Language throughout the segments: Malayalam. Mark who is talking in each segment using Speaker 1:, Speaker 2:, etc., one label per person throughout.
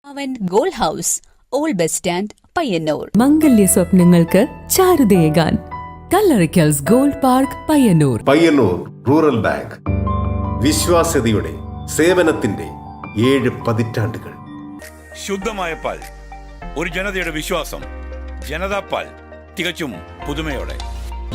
Speaker 1: അവൻ gold house, old bus stand, Payyanur.
Speaker 2: മംഗല്യ സ്വപ്നങ്ങൾക്ക് ചാരുതയേകാൻ Kallarickals gold park, Payyanur.
Speaker 3: Payyanur rural bank, വിശ്വാസ്യതയുടെ സേവനത്തിന്റെ 7 പതിറ്റാണ്ടുകൾ.
Speaker 4: ശുദ്ധമായ പാൽ, ഒരു ജനതയുടെ വിശ്വാസം. ജനതാ പാൽ, തികച്ചും പുതുമയോടെ.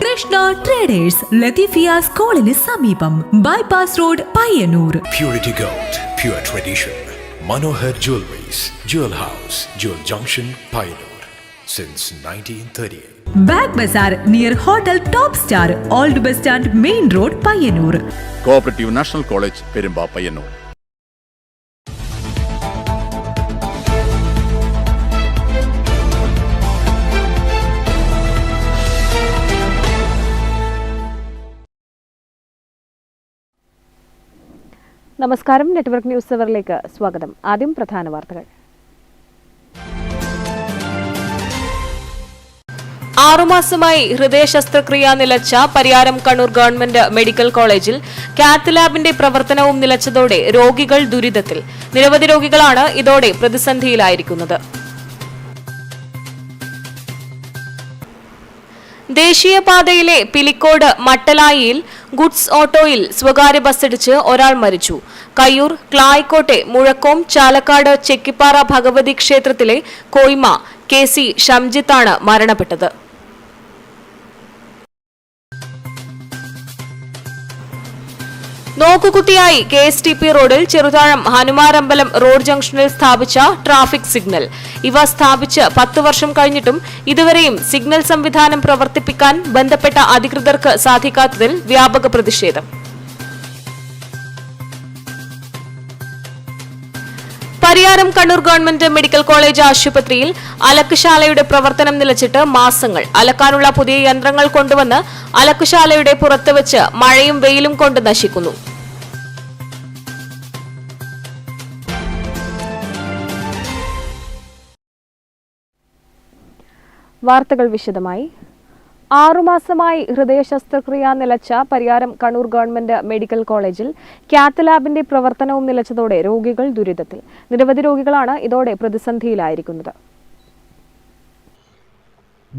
Speaker 2: കൃഷ്ണ ട്രേഡേഴ്സ്, ലത്തീഫിയ സ്കൂളിന് സമീപം, bypass road, Payyanur.
Speaker 5: Purity Gold, pure tradition. Manohar Jewelries, Jewel House, Jewel Junction, Payyanur, since 1938.
Speaker 2: Bag bazaar near hotel top star, old bus stand, main road, Payyanur.
Speaker 6: Cooperative national college, Perumba, Payyanur.
Speaker 7: നമസ്കാരം. നെറ്റ്വർക്ക് ന്യൂസ് അവറിലേക്ക് സ്വാഗതം. ആദ്യം പ്രധാന വാർത്തകൾ.
Speaker 8: 6 മാസമായി ഹൃദയ ശസ്ത്രക്രിയ നിലച്ച പരിയാരം കണ്ണൂർ ഗവൺമെന്റ് മെഡിക്കൽ കോളേജിൽ കാത്ത് ലാബിന്റെ പ്രവർത്തനവും നിലച്ചതോടെ രോഗികൾ ദുരിതത്തിൽ. നിരവധി രോഗികളാണ് ഇതോടെ പ്രതിസന്ധിയിലായിരിക്കുന്നത്. ദേശീയപാതയിലെ പിലിക്കോട് മട്ടലായിയിൽ ഗുഡ്സ് ഓട്ടോയിൽ സ്വകാര്യ ബസ്സിടിച്ച് ഒരാൾ മരിച്ചു. കയ്യൂർ ക്ലായിക്കോട്ടെ മുഴക്കോം ചാലക്കാട് ചെക്കിപ്പാറ ഭഗവതി ക്ഷേത്രത്തിലെ കോയ്മ KC ഷംജിത്താണ് മരണപ്പെട്ടത്. നോക്കുകുത്തിയായി KSTP റോഡിൽ ചെറുതാഴം ഹനുമാരമ്പലം റോഡ് ജംഗ്ഷനിൽ സ്ഥാപിച്ച ട്രാഫിക് സിഗ്നൽ. ഇവ സ്ഥാപിച്ച് 10 വർഷം കഴിഞ്ഞിട്ടും ഇതുവരെയും സിഗ്നൽ സംവിധാനം പ്രവർത്തിപ്പിക്കാൻ ബന്ധപ്പെട്ട അധികൃതർക്ക് സാധിക്കാത്തതിൽ വ്യാപക പ്രതിഷേധം. Pariyaram Kannur government medical college ആശുപത്രിയിൽ അലക്കുശാലയുടെ പ്രവർത്തനം നിലച്ചിട്ട് മാസങ്ങൾ. അലക്കാനുള്ള പുതിയ യന്ത്രങ്ങൾ കൊണ്ടുവന്ന് അലക്കുശാലയുടെ പുറത്ത് വെച്ച് മഴയും വെയിലും കൊണ്ട് നശിക്കുന്നു.
Speaker 7: വാർത്തകൾ വിശദമായി. 6 മാസമായി ഹൃദയ ശസ്ത്രക്രിയ നിലച്ച പരിയാരം കണ്ണൂർ ഗവൺമെന്റ് മെഡിക്കൽ കോളേജിൽ കാത്ത് ലാബിന്റെ പ്രവർത്തനവും നിലച്ചതോടെ രോഗികൾ ദുരിതത്തിൽ. നിരവധി രോഗികളാണ് ഇതോടെ പ്രതിസന്ധിയിലായിരിക്കുന്നത്.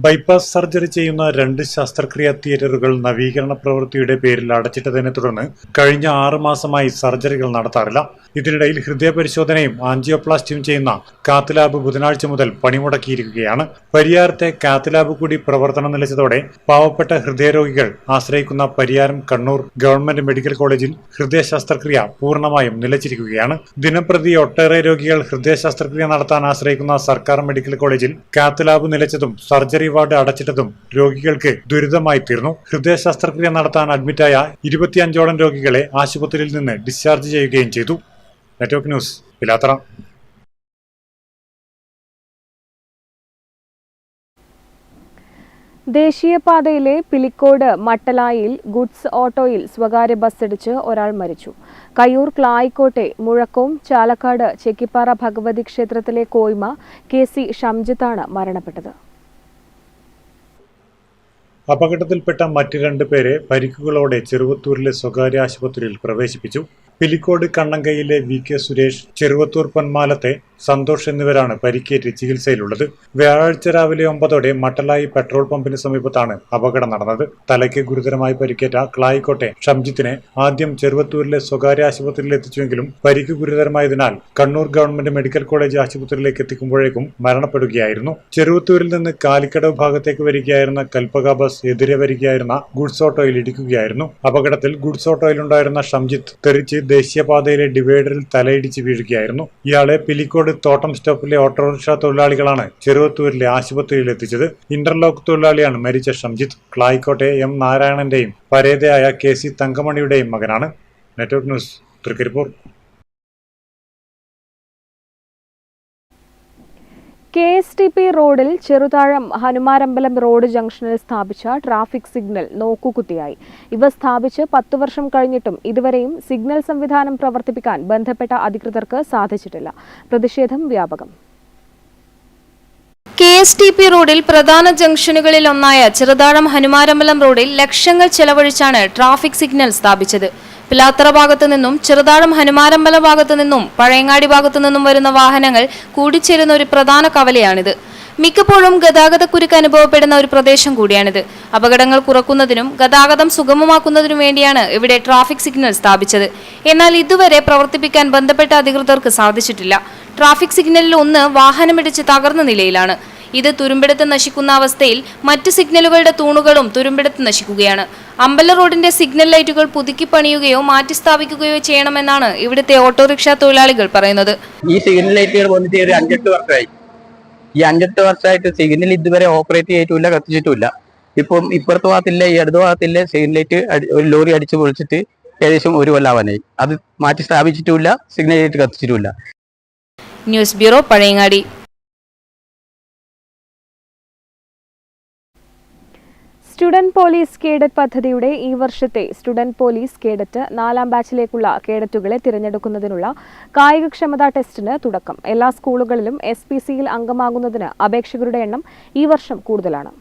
Speaker 9: ബൈപ്പാസ് സർജറി ചെയ്യുന്ന 2 ശസ്ത്രക്രിയാ തിയേറ്ററുകൾ നവീകരണ പ്രവൃത്തിയുടെ പേരിൽ അടച്ചിട്ടതിനെ തുടർന്ന് കഴിഞ്ഞ 6 മാസമായി സർജറികൾ നടത്താറില്ല. ഇതിനിടയിൽ ഹൃദയ പരിശോധനയും ആൻജിയോപ്ലാസ്റ്റിയും ചെയ്യുന്ന കാത്ത് ലാബ് ബുധനാഴ്ച മുതൽ പണിമുടക്കിയിരിക്കുകയാണ്. പരിയാരത്തെ കാത്ത് ലാബ് കൂടി പ്രവർത്തനം നിലച്ചതോടെ പാവപ്പെട്ട ഹൃദയരോഗികൾ ആശ്രയിക്കുന്ന പരിയാരം കണ്ണൂർ ഗവൺമെന്റ് മെഡിക്കൽ കോളേജിൽ ഹൃദയ ശസ്ത്രക്രിയ പൂർണ്ണമായും നിലച്ചിരിക്കുകയാണ്. ദിനംപ്രതി ഒട്ടേറെ രോഗികൾ ഹൃദയ ശസ്ത്രക്രിയ നടത്താൻ ആശ്രയിക്കുന്ന സർക്കാർ മെഡിക്കൽ കോളേജിൽ കാത്ത് ലാബ് നിലച്ചതും സർജറി വാർഡ് അടച്ചിട്ടതും രോഗികൾക്ക് ദുരിതമായി തീർന്നു. ഹൃദയ ശസ്ത്രക്രിയ നടത്താൻ അഡ്മിറ്റായ 25ഓളം രോഗികളെ ആശുപത്രിയിൽ നിന്ന് ഡിസ്ചാർജ് ചെയ്യുകയും ചെയ്തു. Network news, Pilathara.
Speaker 7: ദേശീയപാതയിലെ പിലിക്കോട് മട്ടലായിൽ ഗുഡ്സ് ഓട്ടോയിൽ സ്വകാര്യ ബസ്സിടിച്ച് ഒരാൾ മരിച്ചു. കയ്യൂർ ക്ലായിക്കോട്ടെ മുഴക്കോം ചാലക്കാട് ചെക്കിപ്പാറ ഭഗവതി ക്ഷേത്രത്തിലെ കോയ്മ KC ഷംജിത്താണ് മരണപ്പെട്ടത്.
Speaker 9: അപകടത്തിൽപ്പെട്ട മറ്റ് 2 പേരെ പരിക്കുകളോടെ ചെറുവത്തൂരിലെ സ്വകാര്യ ആശുപത്രിയിൽ പ്രവേശിപ്പിച്ചു. പിലിക്കോട് കണ്ണങ്കയിലെ VK സുരേഷ്, ചെറുവത്തൂർ പൊന്മാലത്തെ സന്തോഷ് എന്നിവരാണ് പരിക്കേറ്റ് ചികിത്സയിലുള്ളത്. വ്യാഴാഴ്ച രാവിലെ 9ഓടെ മട്ടലായി പെട്രോൾ പമ്പിന് സമീപത്താണ് അപകടം നടന്നത്. തലയ്ക്ക് ഗുരുതരമായി പരിക്കേറ്റ ക്ലായിക്കോട്ടെ ഷംജിത്തിനെ ആദ്യം ചെറുവത്തൂരിലെ സ്വകാര്യ ആശുപത്രിയിൽ എത്തിച്ചുവെങ്കിലും പരിക്ക് ഗുരുതരമായതിനാൽ കണ്ണൂർ ഗവൺമെന്റ് മെഡിക്കൽ കോളേജ് ആശുപത്രിയിലേക്ക് എത്തിക്കുമ്പോഴേക്കും മരണപ്പെടുകയായിരുന്നു. ചെറുവത്തൂരിൽ നിന്ന് കാലിക്കടവ് ഭാഗത്തേക്ക് വരികയായിരുന്ന കൽപ്പക ബസ് എതിരെ വരികയായിരുന്ന ഗുഡ്സ് ഓട്ടോയിൽ ഇടിക്കുകയായിരുന്നു. അപകടത്തിൽ ഗുഡ്സ് ഓട്ടോയിലുണ്ടായിരുന്ന ഷംജിത്ത് തെറിച്ച് ദേശീയപാതയിലെ ഡിവൈഡറിൽ തലയിടിച്ച് വീഴുകയായിരുന്നു. ഇയാളെ പിലിക്കോട് തോട്ടം സ്റ്റോപ്പിലെ ഓട്ടോറിക്ഷ തൊഴിലാളികളാണ് ചെറുവത്തൂരിലെ ആശുപത്രിയിൽ എത്തിച്ചത്. ഇന്റർലോക്ക് തൊഴിലാളിയാണ് മരിച്ച ഷംജിത്ത്. ക്ലായിക്കോട്ടെ M നാരായണന്റെയും പരേതയായ KC തങ്കമണിയുടെയും മകനാണ്. Network news, Trikaripur.
Speaker 7: KSTP റോഡിൽ ചെറുതാഴം ഹനുമാരമ്പലം റോഡ് ജംഗ്ഷനിൽ സ്ഥാപിച്ച ട്രാഫിക് സിഗ്നൽ നോക്കുകുത്തിയായി. ഇവ സ്ഥാപിച്ച് 10 വർഷം കഴിഞ്ഞിട്ടും ഇതുവരെയും സിഗ്നൽ സംവിധാനം പ്രവർത്തിപ്പിക്കാൻ ബന്ധപ്പെട്ട അധികൃതർക്ക് സാധിച്ചിട്ടില്ല. പ്രതിഷേധം വ്യാപകം.
Speaker 8: KSTP റോഡിൽ പ്രധാന ജംഗ്ഷനുകളിൽ ഒന്നായ ചെറുതാഴം ഹനുമാരമ്പലം റോഡിൽ ലക്ഷങ്ങൾ ചെലവഴിച്ചാണ് ട്രാഫിക് സിഗ്നൽ സ്ഥാപിച്ചത്. പിലാത്തറ ഭാഗത്തു നിന്നും ചെറുതാഴം ഹനുമാരമ്പല ഭാഗത്തു നിന്നും പഴയങ്ങാടി ഭാഗത്തു നിന്നും വരുന്ന വാഹനങ്ങൾ കൂടിച്ചേരുന്ന ഒരു പ്രധാന കവലയാണിത്. മിക്കപ്പോഴും ഗതാഗതക്കുരുക്ക് അനുഭവപ്പെടുന്ന ഒരു പ്രദേശം കൂടിയാണിത്. അപകടങ്ങൾ കുറക്കുന്നതിനും ഗതാഗതം സുഗമമാക്കുന്നതിനും വേണ്ടിയാണ് ഇവിടെ ട്രാഫിക് സിഗ്നൽ സ്ഥാപിച്ചത്. എന്നാൽ ഇതുവരെ പ്രവർത്തിപ്പിക്കാൻ ബന്ധപ്പെട്ട അധികൃതർക്ക് സാധിച്ചിട്ടില്ല. ട്രാഫിക് സിഗ്നലിൽ ഒന്ന് വാഹനമിടിച്ച് തകർന്ന നിലയിലാണ്. ഇത് തുരുമ്പെടുത്ത് നശിക്കുന്ന അവസ്ഥയിൽ മറ്റ് സിഗ്നലുകളുടെ തൂണുകളും തുരുമ്പെടുത്ത് നശിക്കുകയാണ്. അമ്പല റോഡിന്റെ സിഗ്നൽ ലൈറ്റുകൾ പുതുക്കി പണിയുകയോ മാറ്റി സ്ഥാപിക്കുകയോ ചെയ്യണമെന്നാണ് ഇവിടുത്തെ ഓട്ടോറിക്ഷ തൊഴിലാളികൾ പറയുന്നത്.
Speaker 10: ഈ സിഗ്നൽ ലൈറ്റുകൾ വന്നിട്ട് ഒരു 5-8 വർഷമായി. ഈ 5-8 വർഷമായിട്ട് സിഗ്നൽ ഇതുവരെ ഓപ്പറേറ്റ് ചെയ്തിട്ടില്ല, കത്തിച്ചിട്ടില്ല. ഇപ്പം ഇപ്പുറത്തെ ഭാഗത്തില്ല, ഈ അടുത്ത ഭാഗത്തില്ല സിഗ്നൽ ലൈറ്റ് ഒരു ലോറി അടിച്ച് പൊളിച്ചിട്ട് ഏകദേശം 1 കൊല്ലാവാനായി. അത് മാറ്റി സ്ഥാപിച്ചിട്ടുമില്ല, സിഗ്നൽ ലൈറ്റ് കത്തിച്ചിട്ടുമില്ല.
Speaker 8: News bureau, Pazhayangadi.
Speaker 7: Student police cadet പദ്ധതിയുടെ ഈ വർഷത്തെ സ്റ്റുഡന്റ് പോലീസ് കേഡറ്റ് 4ാം ബാച്ചിലേക്കുള്ള കേഡറ്റുകളെ തിരഞ്ഞെടുക്കുന്നതിനുള്ള കായികക്ഷമതാ ടെസ്റ്റിന് തുടക്കം. എല്ലാ സ്കൂളുകളിലും SPCയിൽ അംഗമാകുന്നതിന് അപേക്ഷകരുടെ എണ്ണം ഈ വർഷം കൂടുതലാണ്.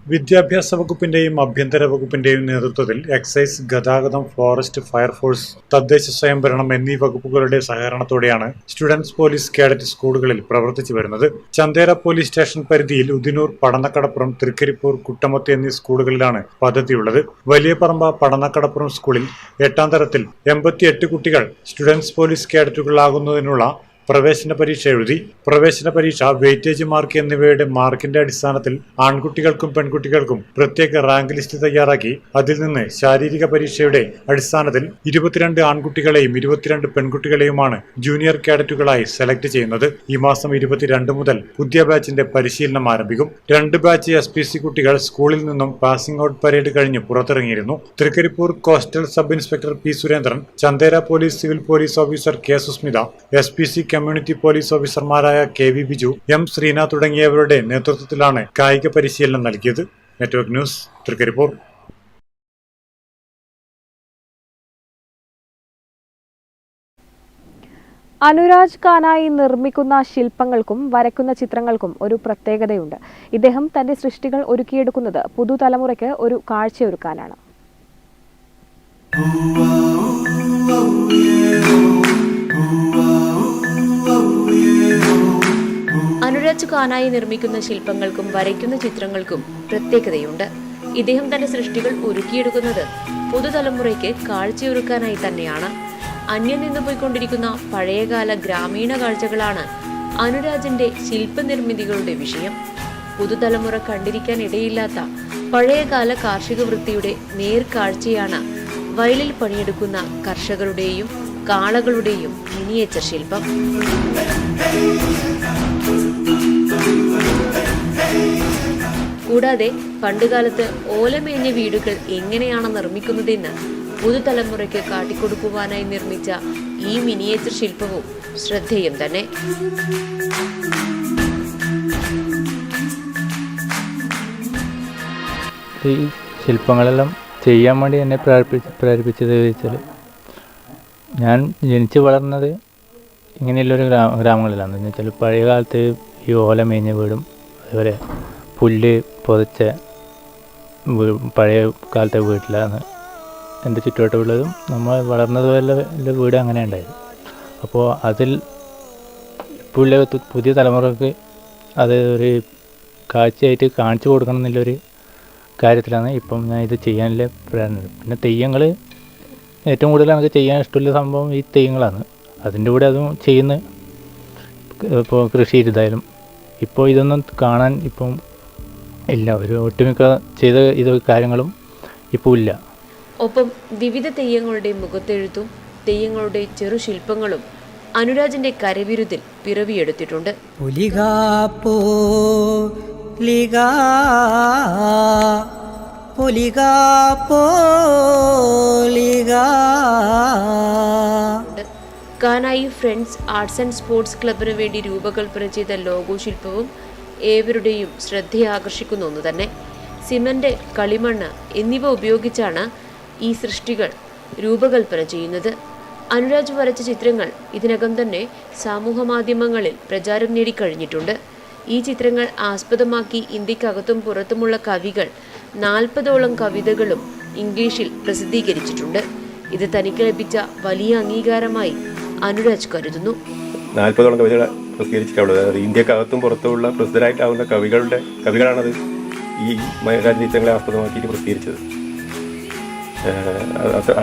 Speaker 9: വിദ്യാഭ്യാസ വകുപ്പിന്റെയും ആഭ്യന്തര വകുപ്പിന്റെയും നേതൃത്വത്തിൽ എക്സൈസ്, ഗതാഗതം, ഫോറസ്റ്റ്, ഫയർഫോഴ്സ്, തദ്ദേശ സ്വയംഭരണം എന്നീ വകുപ്പുകളുടെ സഹകരണത്തോടെയാണ് സ്റ്റുഡൻസ് പോലീസ് കേഡറ്റ് സ്കൂളുകളിൽ പ്രവർത്തിച്ചു വരുന്നത്. ചന്തേര പോലീസ് സ്റ്റേഷൻ പരിധിയിൽ ഉദിനൂർ, പടന്നക്കടപ്പുറം, തൃക്കരിപ്പൂർ, കുട്ടമത്ത് എന്നീ സ്കൂളുകളിലാണ് പദ്ധതിയുള്ളത്. വലിയ പറമ്പ പടന്നക്കടപ്പുറം സ്കൂളിൽ 8ാം തരത്തിൽ 88 കുട്ടികൾ സ്റ്റുഡൻസ് പോലീസ് കേഡറ്റുകളാകുന്നതിനുള്ള പ്രവേശന പരീക്ഷ എഴുതി. പ്രവേശന പരീക്ഷ, വെയിറ്റേജ് മാർക്ക് എന്നിവയുടെ മാർക്കിന്റെ അടിസ്ഥാനത്തിൽ ആൺകുട്ടികൾക്കും പെൺകുട്ടികൾക്കും പ്രത്യേക റാങ്ക് ലിസ്റ്റ് തയ്യാറാക്കി അതിൽ നിന്ന് ശാരീരിക പരീക്ഷയുടെ അടിസ്ഥാനത്തിൽ 22 ആൺകുട്ടികളെയും 22 പെൺകുട്ടികളെയുമാണ് ജൂനിയർ കേഡറ്റുകളായി സെലക്ട് ചെയ്യുന്നത്. ഈ മാസം 22 മുതൽ പുതിയ ബാച്ചിന്റെ പരിശീലനം ആരംഭിക്കും. 2 ബാച്ച് SPC കുട്ടികൾ സ്കൂളിൽ നിന്നും പാസിംഗ് ഔട്ട് പരേഡ് കഴിഞ്ഞ് പുറത്തിറങ്ങിയിരുന്നു. Trikaripur coastal sub inspector P. Surendran, Chandera police civil police officer K. Susmitha, SPC community police ഓഫീസർമാരായ KV ബിജു, M. ശ്രീന തുടങ്ങിയവരുടെ നേതൃത്വത്തിലാണ് കായിക പരിശീലനം നൽകിയത്. Network news, Trikaripur.
Speaker 7: അനുരാജ് കാനായി നിർമ്മിക്കുന്ന ശില്പങ്ങൾക്കും വരയ്ക്കുന്ന ചിത്രങ്ങൾക്കും ഒരു പ്രത്യേകതയുണ്ട്. ഇദ്ദേഹം തന്റെ സൃഷ്ടികൾ ഒരുക്കിയെടുക്കുന്നത് പുതുതലമുറയ്ക്ക് ഒരു കാഴ്ചയൊരുക്കാനാണ്.
Speaker 8: അനുരാജ് കാനായി നിർമ്മിക്കുന്ന ശില്പങ്ങൾക്കും വരയ്ക്കുന്ന ചിത്രങ്ങൾക്കും പ്രത്യേകതയുണ്ട്. ഇദ്ദേഹം തന്റെ സൃഷ്ടികൾ ഒരുക്കിയെടുക്കുന്നത് പുതുതലമുറയ്ക്ക് കാഴ്ചയൊരുക്കാനായി തന്നെയാണ്. അന്യം നിന്ന് പോയിക്കൊണ്ടിരിക്കുന്ന പഴയകാല ഗ്രാമീണ കാഴ്ചകളാണ് അനുരാജിന്റെ ശില്പനിർമ്മിതികളുടെ വിഷയം. പുതുതലമുറ കണ്ടിരിക്കാൻ ഇടയില്ലാത്ത പഴയകാല കാർഷിക വൃത്തിയുടെ നേർക്കാഴ്ചയാണ് വയലിൽ പണിയെടുക്കുന്ന കർഷകരുടെയും കാളകളുടെയും മിനിയേച്ചർ ശില്പം. കൂടാതെ പണ്ടുകാലത്ത് ഓലമേഞ്ഞ വീടുകൾ എങ്ങനെയാണ് നിർമ്മിക്കുന്നതെന്ന് പുതുതലമുറയ്ക്ക് കാട്ടിക്കൊടുക്കുവാനായി നിർമ്മിച്ച ഈ മിനിയേച്ചർ ശില്പവും ശ്രദ്ധേയം തന്നെ.
Speaker 11: ഈ ശില്പങ്ങളെല്ലാം ചെയ്യാൻ വേണ്ടി എന്നെ പ്രേരിപ്പിച്ചത് ചോദിച്ചാൽ, ഞാൻ ജനിച്ച് വളർന്നത് ഇങ്ങനെയുള്ളൊരു ഗ്രാമങ്ങളിലാണ്. എന്ന് വെച്ചാൽ പഴയ കാലത്ത് ഈ ഓല മേഞ്ഞ വീടും അതുപോലെ പുല്ല് പൊതച്ച പഴയ കാലത്തെ വീട്ടിലാണ് എൻ്റെ ചുറ്റുവട്ടമുള്ളതും നമ്മൾ വളർന്നതുപോലെ വീട് അങ്ങനെ ഉണ്ടായത്. അപ്പോൾ അതിൽ ഇപ്പോൾ പുതിയ തലമുറക്ക് അത് ഒരു കാഴ്ചയായിട്ട് കാണിച്ചു കൊടുക്കണം എന്നുള്ളൊരു കാര്യത്തിലാണ് ഇപ്പം ഞാൻ ഇത് ചെയ്യാനുള്ള പ്രേരണ. പിന്നെ തെയ്യങ്ങൾ ഏറ്റവും കൂടുതൽ നമുക്ക് ചെയ്യാൻ ഇഷ്ടമുള്ള സംഭവം ഈ തെയ്യങ്ങളാണ്. അതിൻ്റെ കൂടെ അതും ചെയ്യുന്ന ഇപ്പോൾ കൃഷി ചെയ്തായാലും ഇപ്പോൾ ഇതൊന്നും കാണാൻ ഇപ്പം ഇല്ല. ഒരു ഒട്ടുമിക്ക ചെയ്ത ഇത് കാര്യങ്ങളും ഇപ്പോൾ ഇല്ല.
Speaker 8: ഒപ്പം വിവിധ തെയ്യങ്ങളുടെ മുഖത്തെഴുത്തും തെയ്യങ്ങളുടെ ചെറു ശില്പങ്ങളും അനുരാജിന്റെ കരവിരുതിൽ പിറവിയെടുത്തിട്ടുണ്ട്. Kanayi friends arts and sports ക്ലബിന് വേണ്ടി രൂപകൽപ്പന ചെയ്ത ലോഗോ ശില്പവും ഏവരുടെയും ശ്രദ്ധയാകർഷിക്കുന്ന ഒന്ന് തന്നെ. സിമന്റ്, കളിമണ്ണ് എന്നിവ ഉപയോഗിച്ചാണ് ഈ സൃഷ്ടികൾ രൂപകൽപ്പന ചെയ്യുന്നത്. അനുരാജ് വരച്ച ചിത്രങ്ങൾ ഇതിനകം തന്നെ സമൂഹ മാധ്യമങ്ങളിൽ പ്രചാരം നേടിക്കഴിഞ്ഞിട്ടുണ്ട്. ഈ ചിത്രങ്ങൾ ആസ്പദമാക്കി ഇന്ത്യക്കകത്തും പുറത്തുമുള്ള കവികൾ 40ഓളം കവിതകളും ഇംഗ്ലീഷിൽ പ്രസിദ്ധീകരിച്ചിട്ടുണ്ട്. ഇത് തനിക്ക് ലഭിച്ച വലിയ അംഗീകാരമായി അനുരാജ് കരുതുന്നു.
Speaker 12: 40ഓളം കവിതകൾ പ്രസിദ്ധീകരിച്ചിട്ടുള്ളത്. അതായത് ഇന്ത്യക്കകത്തും പുറത്തുമുള്ള പ്രസിദ്ധരായിട്ടാവുന്ന കവികളാണത് ഈ രാജ്യങ്ങളെ ആസ്പദമാക്കിയിട്ട് പ്രസിദ്ധീകരിച്ചത്.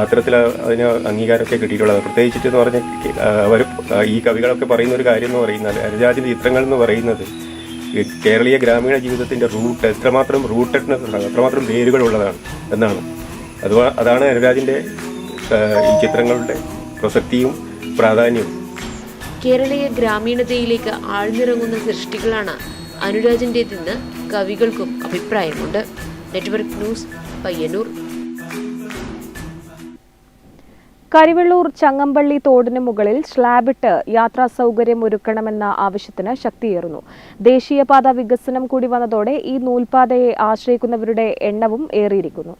Speaker 12: അത്തരത്തിൽ അതിന് അംഗീകാരമൊക്കെ കിട്ടിയിട്ടുള്ളത്. പ്രത്യേകിച്ചിട്ടെന്ന് പറഞ്ഞാൽ അവർ ഈ കവികളൊക്കെ പറയുന്ന ഒരു കാര്യം എന്ന് പറയുന്നത്, അനുരാജിൻ്റെ ചിത്രങ്ങൾ എന്ന് പറയുന്നത് കേരളീയ ഗ്രാമീണ ജീവിതത്തിൻ്റെ എത്രമാത്രം റൂട്ടഡ്നെസ്, എത്രമാത്രം വേരുകളുള്ളതാണ് എന്നാണ്. അതാണ് അനുരാജിൻ്റെ ഈ ചിത്രങ്ങളുടെ പ്രസക്തിയും പ്രാധാന്യവും.
Speaker 8: കേരളീയ ഗ്രാമീണതയിലേക്ക് ആഴ്ന്നിറങ്ങുന്ന സൃഷ്ടികളാണ് അനുരാജിൻ്റെതെന്ന് കവികൾക്കും അഭിപ്രായമുണ്ട്. Network news, Payyanur.
Speaker 7: കരിവെള്ളൂർ ചങ്ങമ്പള്ളി തോടിന് മുകളിൽ സ്ലാബിട്ട് യാത്രാ സൗകര്യം ഒരുക്കണമെന്ന ആവശ്യത്തിന് ശക്തിയേറുന്നു. ദേശീയപാത വികസനം കൂടി വന്നതോടെ ഈ നൂൽപാതയെ ആശ്രയിക്കുന്നവരുടെ എണ്ണവും ഏറിയിരിക്കുന്നു.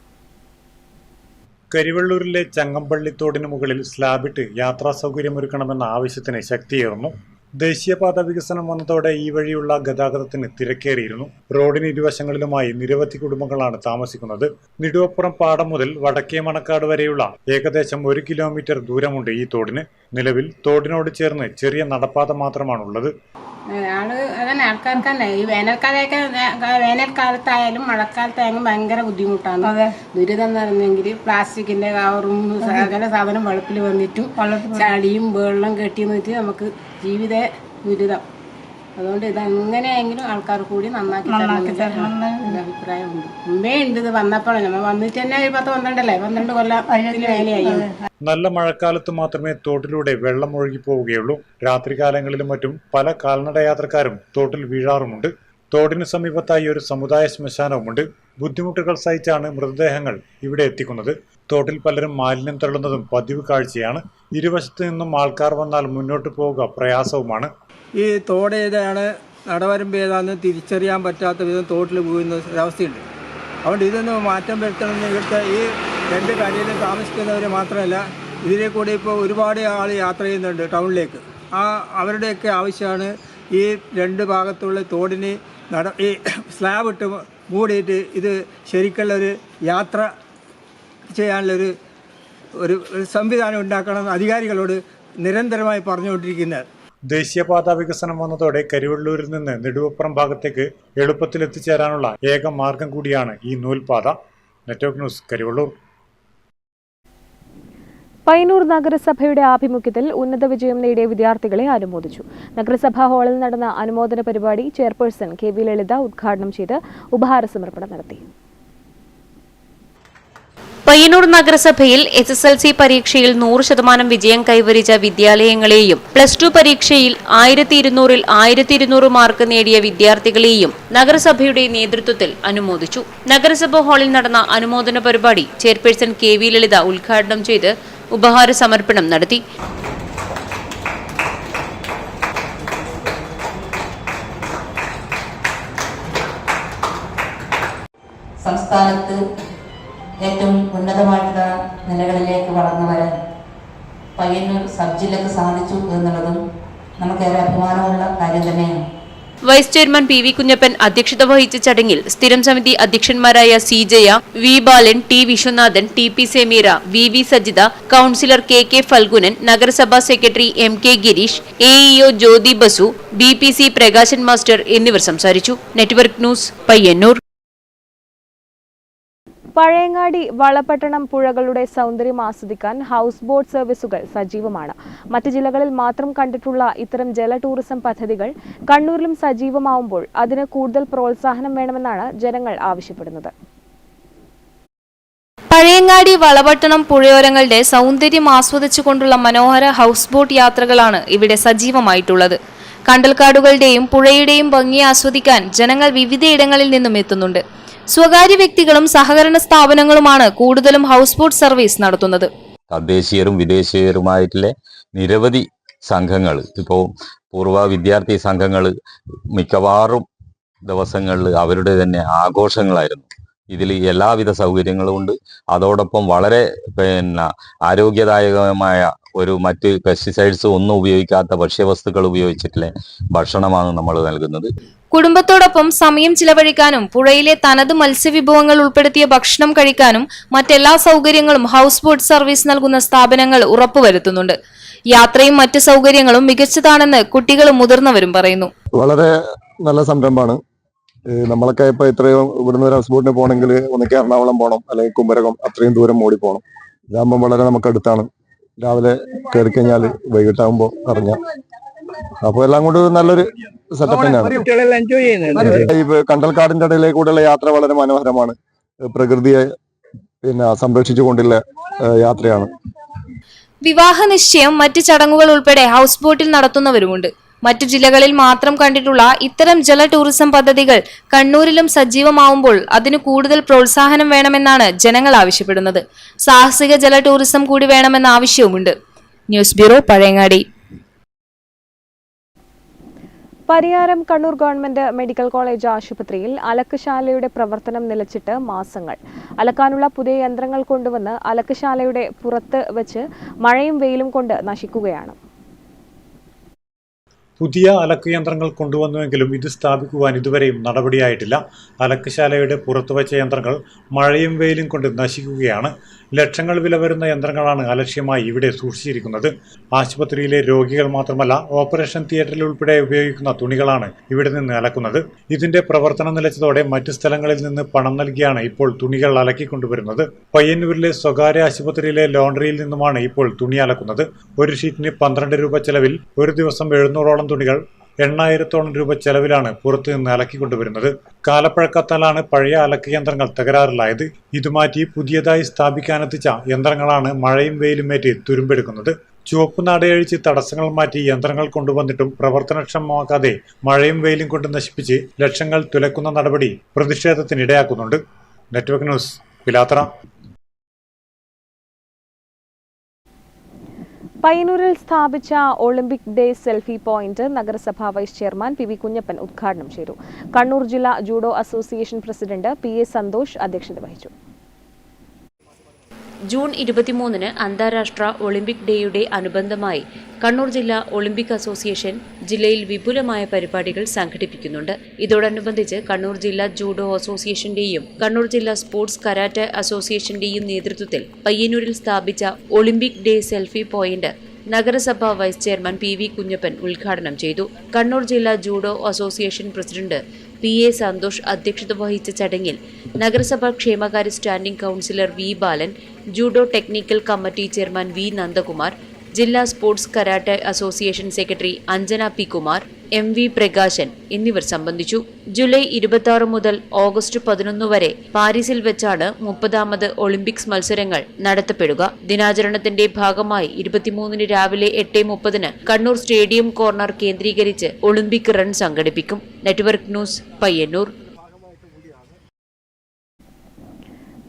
Speaker 9: കരിവെള്ളൂരിലെ ചങ്ങമ്പള്ളി തോടിന് മുകളിൽ സ്ലാബിട്ട് യാത്രാ സൗകര്യമൊരുക്കണമെന്ന ആവശ്യത്തിന് ശക്തിയേറുന്നു. ദേശീയപാത വികസനം വന്നതോടെ ഈ വഴിയുള്ള ഗതാഗതത്തിന് തിരക്കേറിയിരുന്നു. റോഡിന് ഇരുവശങ്ങളിലുമായി നിരവധി കുടുംബങ്ങളാണ് താമസിക്കുന്നത്. നെടുവപ്പുറം പാടം മുതൽ വടക്കേ മണക്കാട് വരെയുള്ള ഏകദേശം 1 കിലോമീറ്റർ ദൂരമുണ്ട് ഈ തോടിന്. നിലവിൽ തോടിനോട് ചേർന്ന് ചെറിയ നടപ്പാത മാത്രമാണുള്ളത്.
Speaker 13: അതന്നെ ആൾക്കാർക്ക് തന്നെ ഈ വേനൽക്കാലത്തായാലും മഴക്കാലത്തായാലും ഭയങ്കര ബുദ്ധിമുട്ടാണ്. ദുരിതം എന്ന് പറഞ്ഞെങ്കിൽ പ്ലാസ്റ്റിക്കിന്റെ കവറും സകല സാധനം വെളുപ്പിൽ വന്നിട്ടും ചളിയും വെള്ളം കെട്ടി നിന്നിട്ട് നമുക്ക് ജീവിത ദുരിതം. അതുകൊണ്ട് ഇത് എങ്ങനെയെങ്കിലും ആൾക്കാർ കൂടി നന്നാക്കി തരണം അഭിപ്രായമുണ്ട്. മുമ്പേ ഉണ്ട്, ഇത് വന്നപ്പോഴാണ് നമ്മൾ വന്നിട്ട് തന്നെ 12 കൊല്ലം മേലെയായി.
Speaker 9: നല്ല മഴക്കാലത്ത് മാത്രമേ തോട്ടിലൂടെ വെള്ളം ഒഴുകി പോവുകയുള്ളൂ. രാത്രികാലങ്ങളിലും മറ്റും പല കാൽനട യാത്രക്കാരും തോട്ടിൽ വീഴാറുമുണ്ട്. തോടിന് സമീപത്തായി ഒരു സമുദായ ശ്മശാനവുമുണ്ട്. ബുദ്ധിമുട്ടുകൾ സഹിച്ചാണ് മൃതദേഹങ്ങൾ ഇവിടെ എത്തിക്കുന്നത്. തോട്ടിൽ പലരും മാലിന്യം തള്ളുന്നതും പതിവ് കാഴ്ചയാണ്. ഇരുവശത്തു നിന്നും ആൾക്കാർ വന്നാൽ മുന്നോട്ട് പോവുക പ്രയാസവുമാണ്.
Speaker 14: ഈ തോട് ഏതാണ്, നടവരമ്പ് ഏതാണെന്ന് തിരിച്ചറിയാൻ പറ്റാത്ത വിധം തോട്ടിൽ പോകുന്ന ഒരവസ്ഥയുണ്ട്. അതുകൊണ്ട് ഇതൊന്ന് മാറ്റം വരുത്തണമെന്ന് ഇവിടുത്തെ ഈ 2 കരയിലും താമസിക്കുന്നവർ മാത്രമല്ല, ഇതിലെ കൂടെ ഇപ്പോൾ ഒരുപാട് ആൾ യാത്ര ചെയ്യുന്നുണ്ട് ടൗണിലേക്ക്. അവരുടെയൊക്കെ ആവശ്യമാണ് ഈ 2 ഭാഗത്തുള്ള തോടിന് ഈ സ്ലാബ് ഇട്ട് മൂടിയിട്ട് ഇത് ശരിക്കുള്ളൊരു യാത്ര ചെയ്യാനുള്ളൊരു സംവിധാനം ഉണ്ടാക്കണം അധികാരികളോട് നിരന്തരമായി പറഞ്ഞുകൊണ്ടിരിക്കുന്നത്.
Speaker 9: ദേശീയപാത വികസനം വന്നതോടെ കരിവെള്ളൂരിൽ നിന്ന് നെടുവപ്പുറം ഭാഗത്തേക്ക് എളുപ്പത്തിൽ എത്തിച്ചേരാനുള്ള ഏക മാർഗം കൂടിയാണ് ഈ നൂൽപാത. Network news, Karivellur.
Speaker 7: പയ്യന്നൂർ നഗരസഭയുടെ ആഭിമുഖ്യത്തിൽ ഉന്നത വിജയം നേടിയ വിദ്യാർത്ഥികളെ അനുമോദിച്ചു. നഗരസഭാ ഹാളിൽ നടന്ന അനുമോദന പരിപാടി ചെയർപേഴ്സൺ KV ലളിത ഉദ്ഘാടനം ചെയ്ത് ഉപഹാര സമർപ്പണം നടത്തി.
Speaker 8: പയ്യന്നൂർ നഗരസഭയിൽ SSLC പരീക്ഷയിൽ 100% വിജയം കൈവരിച്ച വിദ്യാലയങ്ങളെയും +2 പരീക്ഷയിൽ 1200-ൽ 1200 മാർക്ക് നേടിയ വിദ്യാർത്ഥികളെയും നഗരസഭയുടെ നേതൃത്വത്തിൽ അനുമോദിച്ചു. നഗരസഭാ ഹാളിൽ നടന്ന അനുമോദന പരിപാടി ചെയർപേഴ്സൺ KV ലളിത ഉദ്ഘാടനം ചെയ്ത് ഉപഹാര സമർപ്പണം നടത്തി.
Speaker 15: സംസ്ഥാനത്ത് ഏറ്റവും ഉന്നതമായിട്ടുള്ള നിലകളിലേക്ക് വളർന്നു വരാൻ പയ്യന്നൂർ സബ് ജില്ലക്ക് സാധിച്ചു എന്നുള്ളതും നമുക്കേറെ അഭിമാനമുള്ള കാര്യം തന്നെയാണ്.
Speaker 8: വൈസ് ചെയർമാൻ PV കുഞ്ഞപ്പൻ അധ്യക്ഷത വഹിച്ച ചടങ്ങിൽ സ്ഥിരം സമിതി അധ്യക്ഷന്മാരായ C Jaya, V Balan, T Viswanathan, TP Sameera, VV Sajitha, councillor KK Phalgunan, നഗരസഭാ secretary MK Gireesh, AEO Jyothi Basu, BPC Prakashan master എന്നിവർ സംസാരിച്ചു. Network news, Payyanur.
Speaker 7: പഴയങ്ങാടി വളപട്ടണം പുഴകളുടെ സൗന്ദര്യം ആസ്വദിക്കാൻ ഹൗസ് ബോട്ട് സർവീസുകൾ സജീവമാണ്. മറ്റ് ജില്ലകളിൽ മാത്രം കണ്ടിട്ടുള്ള ഇത്തരം ജല ടൂറിസം പദ്ധതികൾ കണ്ണൂരിലും സജീവമാവുമ്പോൾ അതിന് കൂടുതൽ പ്രോത്സാഹനം വേണമെന്നാണ് ജനങ്ങൾ ആവശ്യപ്പെടുന്നത്.
Speaker 8: പഴയങ്ങാടി വളപട്ടണം പുഴയോരങ്ങളുടെ സൗന്ദര്യം ആസ്വദിച്ചുകൊണ്ടുള്ള മനോഹര ഹൗസ് ബോട്ട് യാത്രകളാണ് ഇവിടെ സജീവമായിട്ടുള്ളത്. കണ്ടൽക്കാടുകളുടെയും പുഴയുടെയും ഭംഗി ആസ്വദിക്കാൻ ജനങ്ങൾ വിവിധയിടങ്ങളിൽ നിന്നും എത്തുന്നുണ്ട്. സ്വകാര്യ വ്യക്തികളും സഹകരണ സ്ഥാപനങ്ങളുമാണ് കൂടുതലും ഹൗസ് ബോട്ട് സർവീസ് നടത്തുന്നത്.
Speaker 16: തദ്ദേശീയരും വിദേശീയരുമായിട്ടുള്ള നിരവധി സംഘങ്ങൾ, ഇപ്പോൾ പൂർവ്വ വിദ്യാർത്ഥി സംഘങ്ങൾ മിക്കവാറും ദിവസങ്ങളിൽ അവരുടെ തന്നെ ആഘോഷങ്ങളായിരുന്നു. ഇതിൽ എല്ലാവിധ സൗകര്യങ്ങളും ഉണ്ട്. അതോടൊപ്പം വളരെ ആരോഗ്യദായകമായ മറ്റ് പെസ്റ്റിസൈഡ്സ് ഒന്നും ഉപയോഗിക്കാത്ത ഭക്ഷ്യവസ്തുക്കൾ ഉപയോഗിച്ചിട്ടുള്ള ഭക്ഷണമാണ് നമ്മൾ നൽകുന്നത്.
Speaker 8: കുടുംബത്തോടൊപ്പം സമയം ചിലവഴിക്കാനും പുഴയിലെ തനത് മത്സ്യവിഭവങ്ങൾ ഉൾപ്പെടുത്തിയ ഭക്ഷണം കഴിക്കാനും മറ്റെല്ലാ സൗകര്യങ്ങളും ഹൗസ് ബോട്ട് സർവീസ് നൽകുന്ന സ്ഥാപനങ്ങൾ ഉറപ്പുവരുത്തുന്നുണ്ട്. യാത്രയും മറ്റ് സൗകര്യങ്ങളും മികച്ചതാണെന്ന് കുട്ടികളും മുതിർന്നവരും പറയുന്നു.
Speaker 17: വളരെ നല്ല സംരംഭമാണ്. നമ്മളൊക്കെ ഇപ്പൊ ഇത്രയും ഇവിടുന്ന് ഒരു ഹൗസ് ബോട്ടിന് പോകണമെങ്കിൽ ഒന്നിക്ക് എറണാകുളം പോകണം, അല്ലെങ്കിൽ കുമരകം, അത്രയും ദൂരം ഓടി പോകണം. ഇതാകുമ്പോൾ വളരെ നമുക്ക് അടുത്താണ്. രാവിലെ കയറി കഴിഞ്ഞാൽ വൈകിട്ടാകുമ്പോൾ ഇറങ്ങാം. അപ്പൊ എല്ലാം കൊണ്ട് നല്ലൊരു സെറ്റപ്പ് തന്നെയാണ്. ഈ കണ്ടൽക്കാടിന്റെ ഇടയിലേക്ക് കൂടെയുള്ള യാത്ര വളരെ മനോഹരമാണ്. പ്രകൃതിയെ സംരക്ഷിച്ചുകൊണ്ടുള്ള യാത്രയാണ്.
Speaker 8: വിവാഹ നിശ്ചയം, മറ്റ് ചടങ്ങുകൾ ഉൾപ്പെടെ ഹൗസ് ബോട്ടിൽ നടത്തുന്നവരുമുണ്ട്. മറ്റു ജില്ലകളിൽ മാത്രം കണ്ടിട്ടുള്ള ഇത്തരം ജല ടൂറിസം പദ്ധതികൾ കണ്ണൂരിലും സജീവമാവുമ്പോൾ അതിന് കൂടുതൽ പ്രോത്സാഹനം വേണമെന്നാണ് ജനങ്ങൾ ആവശ്യപ്പെടുന്നത്. സാഹസിക ജല ടൂറിസം കൂടി വേണമെന്ന ആവശ്യവുമുണ്ട്. News bureau, Pazhayangadi.
Speaker 7: Pariyaram Kannur government medical college ആശുപത്രിയിൽ അലക്കുശാലയുടെ പ്രവർത്തനം നിലച്ചിട്ട് മാസങ്ങൾ. അലക്കാനുള്ള പുതിയ യന്ത്രങ്ങൾ കൊണ്ടുവന്ന് അലക്കുശാലയുടെ പുറത്ത് വെച്ച് മഴയും വെയിലും കൊണ്ട് നശിക്കുകയാണ്.
Speaker 9: പുതിയ അലക്ക് യന്ത്രങ്ങൾ കൊണ്ടുവന്നുവെങ്കിലും ഇത് സ്ഥാപിക്കുവാൻ ഇതുവരെയും നടപടിയായിട്ടില്ല. അലക്കുശാലയുടെ പുറത്തുവച്ച യന്ത്രങ്ങൾ മഴയും വെയിലും കൊണ്ട് നശിക്കുകയാണ്. ലക്ഷങ്ങൾ വില വരുന്ന യന്ത്രങ്ങളാണ് അലക്ഷ്യമായി ഇവിടെ സൂക്ഷിച്ചിരിക്കുന്നത്. ആശുപത്രിയിലെ രോഗികൾ മാത്രമല്ല, ഓപ്പറേഷൻ തിയേറ്ററിൽ ഉൾപ്പെടെ ഉപയോഗിക്കുന്ന തുണികളാണ് ഇവിടെ നിന്ന് അലക്കുന്നത്. ഇതിന്റെ പ്രവർത്തനം നിലച്ചതോടെ മറ്റു സ്ഥലങ്ങളിൽ നിന്ന് പണം നൽകിയാണ് ഇപ്പോൾ തുണികൾ അലക്കിക്കൊണ്ടുവരുന്നത്. പയ്യന്നൂരിലെ സ്വകാര്യ ആശുപത്രിയിലെ ലോണ്ടറിയിൽ നിന്നുമാണ് ഇപ്പോൾ തുണി അലക്കുന്നത്. ഒരു ഷീറ്റിന് 12 രൂപ ചെലവിൽ ഒരു ദിവസം 700ഓളം തുണികൾ 8000ഓളം രൂപ ചെലവിലാണ് പുറത്തു നിന്ന് അലക്കിക്കൊണ്ടുവരുന്നത്. കാലപ്പഴക്കത്താലാണ് പഴയ അലക്ക് യന്ത്രങ്ങൾ തകരാറിലായത്. ഇതുമാറ്റി പുതിയതായി സ്ഥാപിക്കാനെത്തിച്ച യന്ത്രങ്ങളാണ് മഴയും വെയിലുമേറ്റ് തുരുമ്പെടുക്കുന്നത്. ചുവപ്പ് നാടയഴിച്ച് തടസ്സങ്ങൾ മാറ്റി യന്ത്രങ്ങൾ കൊണ്ടുവന്നിട്ടും പ്രവർത്തനക്ഷമമാക്കാതെ മഴയും വെയിലും കൊണ്ട് നശിപ്പിച്ച് ലക്ഷങ്ങൾ തുലക്കുന്ന നടപടി പ്രതിഷേധത്തിനിടയാക്കുന്നുണ്ട്. Network news, Pilathara.
Speaker 7: പയ്യന്നൂരിൽ സ്ഥാപിച്ച ഒളിമ്പിക് ഡേ സെൽഫി പോയിന്റ് നഗരസഭാ vice chairman P V Kunhappan ഉദ്ഘാടനം ചെയ്തു. കണ്ണൂർ ജില്ലാ judo association president P A Santhosh അധ്യക്ഷത വഹിച്ചു.
Speaker 18: ജൂൺ 23-ന് അന്താരാഷ്ട്ര ഒളിമ്പിക് ഡേയുടെ അനുബന്ധമായി കണ്ണൂർ ജില്ലാ ഒളിമ്പിക് അസോസിയേഷൻ ജില്ലയിൽ വിപുലമായ പരിപാടികൾ സംഘടിപ്പിക്കുന്നുണ്ട്. ഇതോടനുബന്ധിച്ച് കണ്ണൂർ ജില്ലാ ജൂഡോ അസോസിയേഷന്റെയും കണ്ണൂർ ജില്ലാ സ്പോർട്സ് കരാട്ടെ അസോസിയേഷന്റെയും നേതൃത്വത്തിൽ പയ്യന്നൂരിൽ സ്ഥാപിച്ച ഒളിമ്പിക് ഡേ സെൽഫി പോയിന്റ് നഗരസഭാ vice chairman P V Kunhappan ഉദ്ഘാടനം ചെയ്തു. കണ്ണൂർ ജില്ലാ judo association president P A Santhosh അധ്യക്ഷത വഹിച്ച ചടങ്ങിൽ നഗരസഭാ ക്ഷേമകാര്യ standing councillor V Balan, judo technical committee chairman V Nandakumar, ജില്ലാ sports karate association secretary Anjana P Kumar, M V Prakashan എന്നിവർ സംബന്ധിച്ചു. ജൂലൈ 26 മുതൽ ഓഗസ്റ്റ് 11 വരെ പാരീസിൽ വെച്ചാണ് 30ാമത് ഒളിമ്പിക്സ് മത്സരങ്ങൾ നടത്തപ്പെടുക. ദിനാചരണത്തിന്റെ ഭാഗമായി 23-ന് രാവിലെ 8:30-ന് കണ്ണൂർ സ്റ്റേഡിയം കോർണർ കേന്ദ്രീകരിച്ച് ഒളിമ്പിക് റൺ സംഘടിപ്പിക്കും. Network news, Payyanur.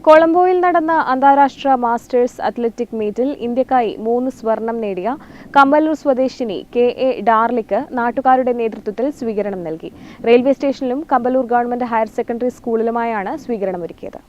Speaker 7: കൊളംബോയിൽ നടന്ന അന്താരാഷ്ട്ര മാസ്റ്റേഴ്സ് അത്ലറ്റിക് മീറ്റിൽ ഇന്ത്യക്കായി 3 സ്വർണം നേടിയ കമ്പല്ലൂർ സ്വദേശിനി KA ഡാർലിക്ക് നാട്ടുകാരുടെ നേതൃത്വത്തിൽ സ്വീകരണം നൽകി. റെയിൽവേ സ്റ്റേഷനിലും കമ്പല്ലൂർ ഗവൺമെന്റ് ഹയർ സെക്കൻഡറി സ്കൂളിലുമായാണ് സ്വീകരണമൊരുക്കിയത്.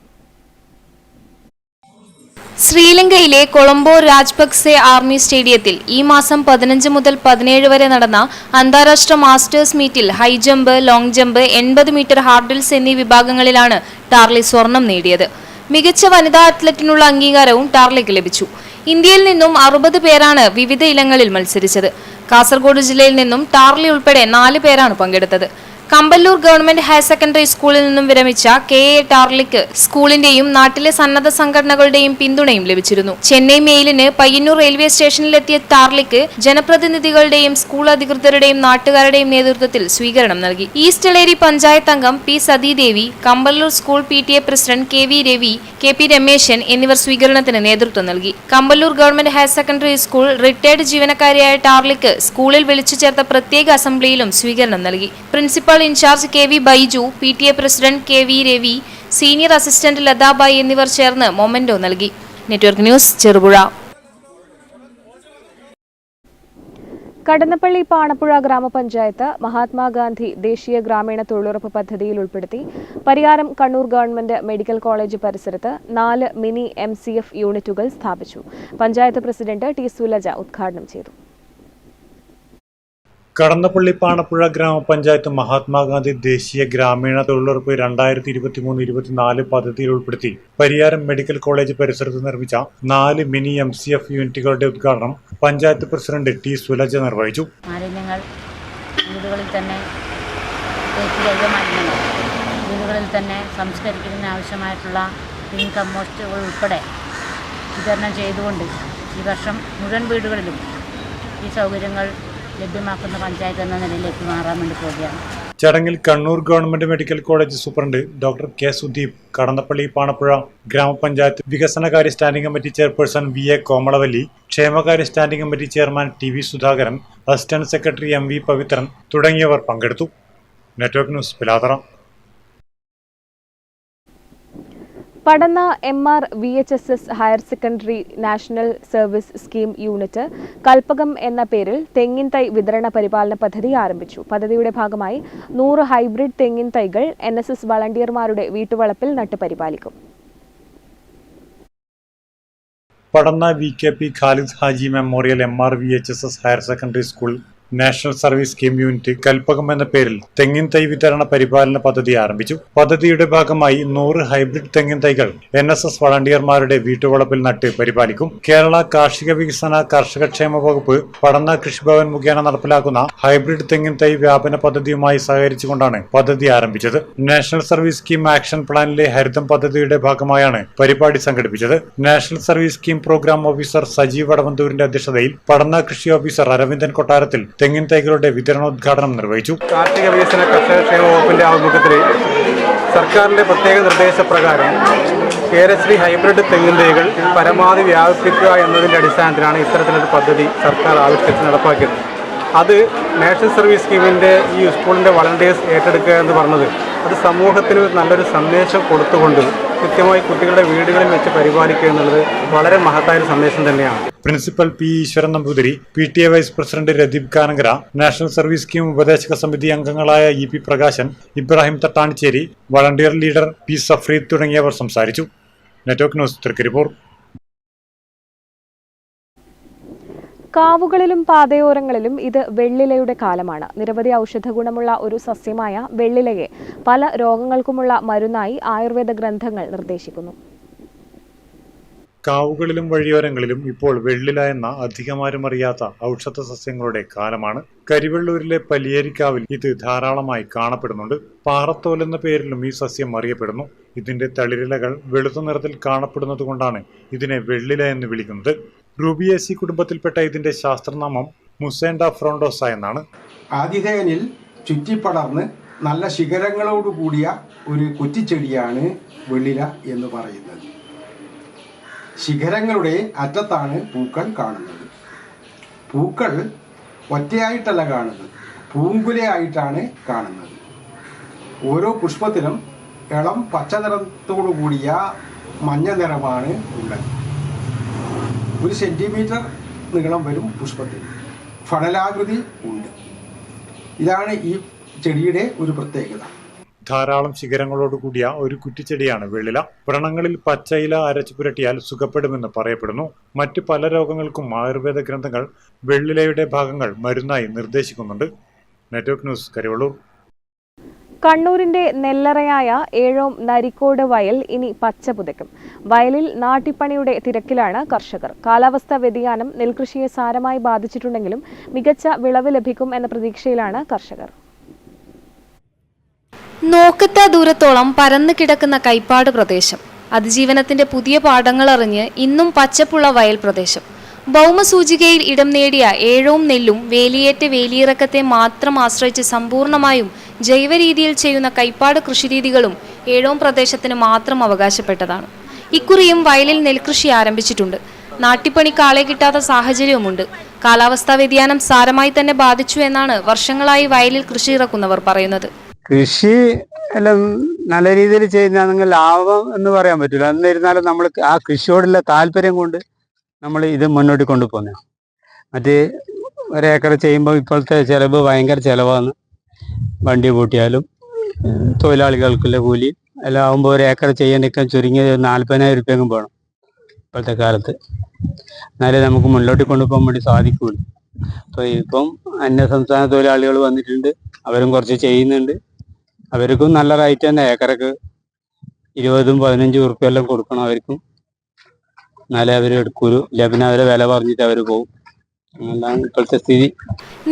Speaker 8: ശ്രീലങ്കയിലെ കൊളംബോ രാജപക്സെ ആർമി സ്റ്റേഡിയത്തിൽ ഈ മാസം 15 മുതൽ 17 വരെ നടന്ന അന്താരാഷ്ട്ര മാസ്റ്റേഴ്സ് മീറ്റിൽ high jump, long jump, 80 metre hurdles എന്നീ വിഭാഗങ്ങളിലാണ് ടാർലി സ്വർണം നേടിയത്. മികച്ച വനിതാ അത്ലറ്റിനുള്ള അംഗീകാരവും ടാർലിക്ക് ലഭിച്ചു. ഇന്ത്യയിൽ നിന്നും 60 പേരാണ് വിവിധ ഇനങ്ങളിൽ മത്സരിച്ചത്. കാസർഗോഡ് ജില്ലയിൽ നിന്നും ടാർലി ഉൾപ്പെടെ 4 പേരാണ് പങ്കെടുത്തത്. കമ്പല്ലൂർ ഗവൺമെന്റ് ഹയർ സെക്കൻഡറി സ്കൂളിൽ നിന്നും വിരമിച്ച KA ടാർലിക്ക് സ്കൂളിന്റെയും നാട്ടിലെ സന്നദ്ധ സംഘടനകളുടെയും പിന്തുണയും ലഭിച്ചിരുന്നു. ചെന്നൈ മെയിലിന് പയ്യന്നൂർ റെയിൽവേ സ്റ്റേഷനിലെത്തിയ ടാർലിക്ക് ജനപ്രതിനിധികളുടെയും സ്കൂൾ അധികൃതരുടെയും നാട്ടുകാരുടെയും നേതൃത്വത്തിൽ സ്വീകരണം നൽകി. ഈസ്റ്റ് എളേരി പഞ്ചായത്ത് അംഗം P Sathidevi, Kamballoor school PTA president KV Ravi, KP Rameshan എന്നിവർ സ്വീകരണത്തിന് നേതൃത്വം നൽകി. Kamballoor government higher secondary school retired ജീവനക്കാരിയായ ടാർലിക്ക് സ്കൂളിൽ വിളിച്ചു ചേർത്ത പ്രത്യേക അസംബ്ലിയിലും സ്വീകരണം നൽകി. Principal in charge KV Baiju, PTA president KV Ravi, senior assistant Lathabai എന്നിവർ ചേർന്ന് മൊമെന്റോ നൽകി. Network news, Cherupuzha.
Speaker 7: കടന്നപ്പള്ളി പാണപ്പുഴ ഗ്രാമപഞ്ചായത്ത് മഹാത്മാഗാന്ധി ദേശീയ ഗ്രാമീണ തൊഴിലുറപ്പ് പദ്ധതിയിൽ ഉൾപ്പെടുത്തി Pariyaram Kannur government medical college പരിസരത്ത് 4 മിനി MCF യൂണിറ്റുകൾ സ്ഥാപിച്ചു. പഞ്ചായത്ത് പ്രസിഡന്റ് ടി സുലജ ഉദ്ഘാടനം ചെയ്തു.
Speaker 9: കടന്നപ്പള്ളി പാണപ്പുഴ ഗ്രാമപഞ്ചായത്ത് മഹാത്മാഗാന്ധി ദേശീയ ഗ്രാമീണ തൊഴിലുറപ്പ് 2023-24 പദ്ധതിയിൽ ഉൾപ്പെടുത്തി പരിയാരം മെഡിക്കൽ കോളേജ് പരിസരത്ത് നിർമ്മിച്ച 4 മിനി MCF യൂണിറ്റുകളുടെ ഉദ്ഘാടനം പഞ്ചായത്ത് പ്രസിഡന്റ് ടി സുലജ നിർവഹിച്ചു.
Speaker 19: മാലിന്യങ്ങൾ വീടുകളിൽ തന്നെ വീടുകളിൽ തന്നെ സംസ്കരിക്കുന്നതിന് ആവശ്യമായിട്ടുള്ള ഗ്രീൻ കമ്പോസ്റ്റുകൾ ഉൾപ്പെടെ വിതരണം ചെയ്തുകൊണ്ട് ഈ വർഷം മുഴുവൻ വീടുകളിലും ഈ സൗകര്യങ്ങൾ ലഭ്യമാക്കുന്ന പഞ്ചായത്ത് എന്ന നിലയിലേക്ക് മാറാൻ വേണ്ടി പോവുകയാണ്.
Speaker 9: ചടങ്ങിൽ Kannur government medical college superintendent doctor K Sudeep, Kadannappally Panappuzha ഗ്രാമപഞ്ചായത്ത് വികസനകാര്യ standing committee chairperson VA Komalavalli, ക്ഷേമകാര്യ standing committee chairman TV Sudhakaran, assistant secretary MV Pavithran തുടങ്ങിയവർ പങ്കെടുത്തു. Network news Pilathara.
Speaker 7: Padanna MR VHSS higher secondary national service scheme unit Kalpakam എന്ന പേരിൽ തെങ്ങിൻ തൈ വിതരണ പരിപാലന പദ്ധതി ആരംഭിച്ചു. പദ്ധതിയുടെ ഭാഗമായി 100 ഹൈബ്രിഡ് തെങ്ങിൻ തൈകൾ NSS വളണ്ടിയർമാരുടെ വീട്ടുവളപ്പിൽ നട്ടുപരിപാലിക്കും.
Speaker 9: പടന്ന VKP Khalid Haji memorial MR VHSS higher secondary school national service scheme unit Kalpakam എന്ന പേരിൽ തെങ്ങിൻ തൈ വിതരണ പരിപാലന പദ്ധതി ആരംഭിച്ചു. പദ്ധതിയുടെ ഭാഗമായി 100 ഹൈബ്രിഡ് തെങ്ങിൻ തൈകൾ NSS വളണ്ടിയർമാരുടെ വീട്ടുവളപ്പിൽ നട്ട് പരിപാലിക്കും. കേരള കാർഷിക വികസന കർഷകക്ഷേമ വകുപ്പ് പടന്ന കൃഷിഭവൻ മുഖേന നടപ്പിലാക്കുന്ന ഹൈബ്രിഡ് തെങ്ങിൻ തൈ വ്യാപന പദ്ധതിയുമായി സഹകരിച്ചുകൊണ്ടാണ് പദ്ധതി ആരംഭിച്ചത്. നാഷണൽ സർവീസ് സ്കീം ആക്ഷൻ പ്ലാനിലെ ഹരിതം പദ്ധതിയുടെ ഭാഗമായാണ് പരിപാടി സംഘടിപ്പിച്ചത്. National service scheme program officer Sajeev വടവന്തൂരിന്റെ അധ്യക്ഷതയിൽ പടന്ന കൃഷി ഓഫീസർ അരവിന്ദൻ കൊട്ടാരത്തിൽ തെങ്ങിൻ തൈകളുടെ വിതരണോദ്ഘാടനം നിർവഹിച്ചു.
Speaker 20: കാർഷിക വികസന കർഷകക്ഷേമ വകുപ്പിന്റെ ആഭിമുഖ്യത്തിൽ സർക്കാരിന്റെ പ്രത്യേക നിർദ്ദേശപ്രകാരം കേരശ്രീ ഹൈബ്രിഡ് തെങ്ങിൻ തൈകൾ പരമാവധി വ്യാപിപ്പിക്കുക എന്നതിന്റെ അടിസ്ഥാനത്തിലാണ് ഇത്തരത്തിലൊരു പദ്ധതി സർക്കാർ ആവിഷ്കരിച്ച് നടപ്പാക്കിയത്. അത് നാഷണൽ സർവീസ് സ്കീമിന്റെ ഈ സ്കൂളിന്റെ വളണ്ടിയേഴ്സ് ഏറ്റെടുക്കുക എന്ന് പറഞ്ഞത് അത് സമൂഹത്തിന് നല്ലൊരു സന്ദേശം കൊടുത്തുകൊണ്ട് കൃത്യമായി കുട്ടികളുടെ വീടുകളിൽ വെച്ച് പരിപാലിക്കുക എന്നുള്ളത് വളരെ മഹത്തായ ഒരു സന്ദേശം തന്നെയാണ്.
Speaker 9: Principal P Eeswaran Namboothiri, PTA vice president Radeep Kanankara, national service scheme ഉപദേശക സമിതി അംഗങ്ങളായ EP Prakashan, Ibrahim Thattanicheri, volunteer leader P Safreed തുടങ്ങിയവർ സംസാരിച്ചു. Network news Trikaripur.
Speaker 7: കാവുകളിലും പാതയോരങ്ങളിലും ഇത് വെള്ളിലയുടെ കാലമാണ്. നിരവധി ഔഷധ ഗുണമുള്ള ഒരു സസ്യമായ വെള്ളിലയെ പല രോഗങ്ങൾക്കുമുള്ള മരുന്നായി ആയുർവേദ ഗ്രന്ഥങ്ങൾ നിർദ്ദേശിക്കുന്നു.
Speaker 9: കാവുകളിലും വഴിയോരങ്ങളിലും ഇപ്പോൾ വെള്ളില എന്ന അധികമാരും അറിയാത്ത ഔഷധ സസ്യങ്ങളുടെ കാലമാണ്. കരിവെള്ളൂരിലെ പലിയേരിക്കാവിൽ ഇത് ധാരാളമായി കാണപ്പെടുന്നുണ്ട്. പാറത്തോൽ എന്ന പേരിലും ഈ സസ്യം അറിയപ്പെടുന്നു. ഇതിന്റെ തളിരിലകൾ വെളുത്ത നിറത്തിൽ കാണപ്പെടുന്നത് കൊണ്ടാണ് ഇതിനെ വെള്ളില എന്ന് വിളിക്കുന്നത്. റൂബിയേസി കുടുംബത്തിൽപ്പെട്ട ഇതിന്റെ ശാസ്ത്രനാമം മുസേൻഡ ഫ്രോണ്ടോസ എന്നാണ്.
Speaker 21: ആതിഥേയനിൽ ചുറ്റിപ്പടർന്ന് നല്ല ശിഖരങ്ങളോട് കൂടിയ ഒരു കുറ്റിച്ചെടിയാണ് വെള്ളില എന്ന് പറയുന്നത്. ശിഖരങ്ങളുടെ അറ്റത്താണ് പൂക്കൾ കാണുന്നത്. പൂക്കൾ ഒറ്റയായിട്ടല്ല കാണുന്നത്, പൂങ്കുലയായിട്ടാണ് കാണുന്നത്. ഓരോ പുഷ്പത്തിനും ഇളം പച്ച നിറത്തോടു കൂടിയ മഞ്ഞ നിറമാണ് ഉള്ളത്. 1 സെന്റിമീറ്റർ നീളം വരും പുഷ്പത്തിന്. ഫണലാകൃതി ഉണ്ട്. ഇതാണ് ഈ ചെടിയുടെ ഒരു പ്രത്യേകത.
Speaker 9: ധാരാളം ശിഖരങ്ങളോട് കൂടിയ ഒരു കുറ്റിച്ചെടിയാണ് വെള്ളില. വ്രണങ്ങളിൽ പച്ചയില അരച്ചു പുരട്ടിയാൽ സുഖപ്പെടുമെന്ന് പറയപ്പെടുന്നു. മറ്റ് പല രോഗങ്ങൾക്കും ആയുർവേദ ഗ്രന്ഥങ്ങൾ വെള്ളിലയുടെ ഭാഗങ്ങൾ മരുന്നായി നിർദ്ദേശിക്കുന്നുണ്ട്. Network news Karivellur.
Speaker 7: കണ്ണൂരിന്റെ നെല്ലറയായ ഏഴോം നരിക്കോട് വയൽ ഇനി പച്ച പുതയ്ക്കും. വയലിൽ നാട്ടിപ്പണിയുടെ തിരക്കിലാണ് കർഷകർ. കാലാവസ്ഥാ വ്യതിയാനം നെൽകൃഷിയെ സാരമായി ബാധിച്ചിട്ടുണ്ടെങ്കിലും മികച്ച വിളവ് ലഭിക്കും എന്ന പ്രതീക്ഷയിലാണ് കർഷകർ.
Speaker 8: നോക്കെത്ത ദൂരത്തോളം പരന്നു കിടക്കുന്ന കൈപ്പാട് പ്രദേശം, അതിജീവനത്തിന്റെ പുതിയ പാഠങ്ങൾ അറിഞ്ഞ് ഇന്നും പച്ചപ്പുള്ള വയൽ പ്രദേശം. ഭൗമസൂചികയിൽ ഇടം നേടിയ ഏഴോം നെല്ലും വേലിയേറ്റ വേലിയിറക്കത്തെ മാത്രം ആശ്രയിച്ച് സമ്പൂർണമായും ജൈവരീതിയിൽ ചെയ്യുന്ന കൈപ്പാട് കൃഷിരീതികളും ഏഴോം പ്രദേശത്തിന് മാത്രം അവകാശപ്പെട്ടതാണ്. ഇക്കുറിയും വയലിൽ നെൽകൃഷി ആരംഭിച്ചിട്ടുണ്ട്. നാട്ടിപ്പണിക്ക് ആളെ കിട്ടാത്ത സാഹചര്യവുമുണ്ട്. കാലാവസ്ഥാ വ്യതിയാനം സാരമായി തന്നെ ബാധിച്ചു എന്നാണ് വർഷങ്ങളായി വയലിൽ കൃഷി ഇറക്കുന്നവർ പറയുന്നത്.
Speaker 22: കൃഷി എല്ലാം നല്ല രീതിയിൽ ചെയ്യുന്നതാണെങ്കിൽ ലാഭം എന്ന് പറയാൻ പറ്റില്ല. എന്നിരുന്നാലും നമ്മൾ ആ കൃഷിയോടുള്ള താല്പര്യം കൊണ്ട് നമ്മൾ ഇത് മുന്നോട്ട് കൊണ്ടുപോകുന്ന മറ്റേ ഒരേക്കർ ചെയ്യുമ്പോൾ ഇപ്പോഴത്തെ ചിലവ് ഭയങ്കര ചിലവാണ്. വണ്ടി പൂട്ടിയാലും തൊഴിലാളികൾക്കുള്ള കൂലി എല്ലാം ആകുമ്പോൾ ഒരേക്കർ ചെയ്യാനൊക്കെ ചുരുങ്ങിയത് 40,000 രൂപയെങ്കിലും വേണം ഇപ്പോഴത്തെ കാലത്ത്. എന്നാലേ നമുക്ക് മുന്നോട്ട് കൊണ്ടുപോകാൻ വേണ്ടി സാധിക്കുകയുള്ളൂ. അപ്പോൾ ഇപ്പം അന്യ സംസ്ഥാന തൊഴിലാളികൾ വന്നിട്ടുണ്ട്, അവരും കുറച്ച് ചെയ്യുന്നുണ്ട്. അവർക്കും നല്ല റേറ്റ് തന്നെ, ഏക്കറക്ക് 20-15 ഉറുപ്പ്യെല്ലാം കൊടുക്കണം അവർക്കും, എന്നാലേ അവർ എടുക്കൂലൂ. ഇല്ല പിന്നെ അവരെ വില പറഞ്ഞിട്ട് അവർ പോകും. അങ്ങനെയാണ് ഇപ്പോഴത്തെ സ്ഥിതി.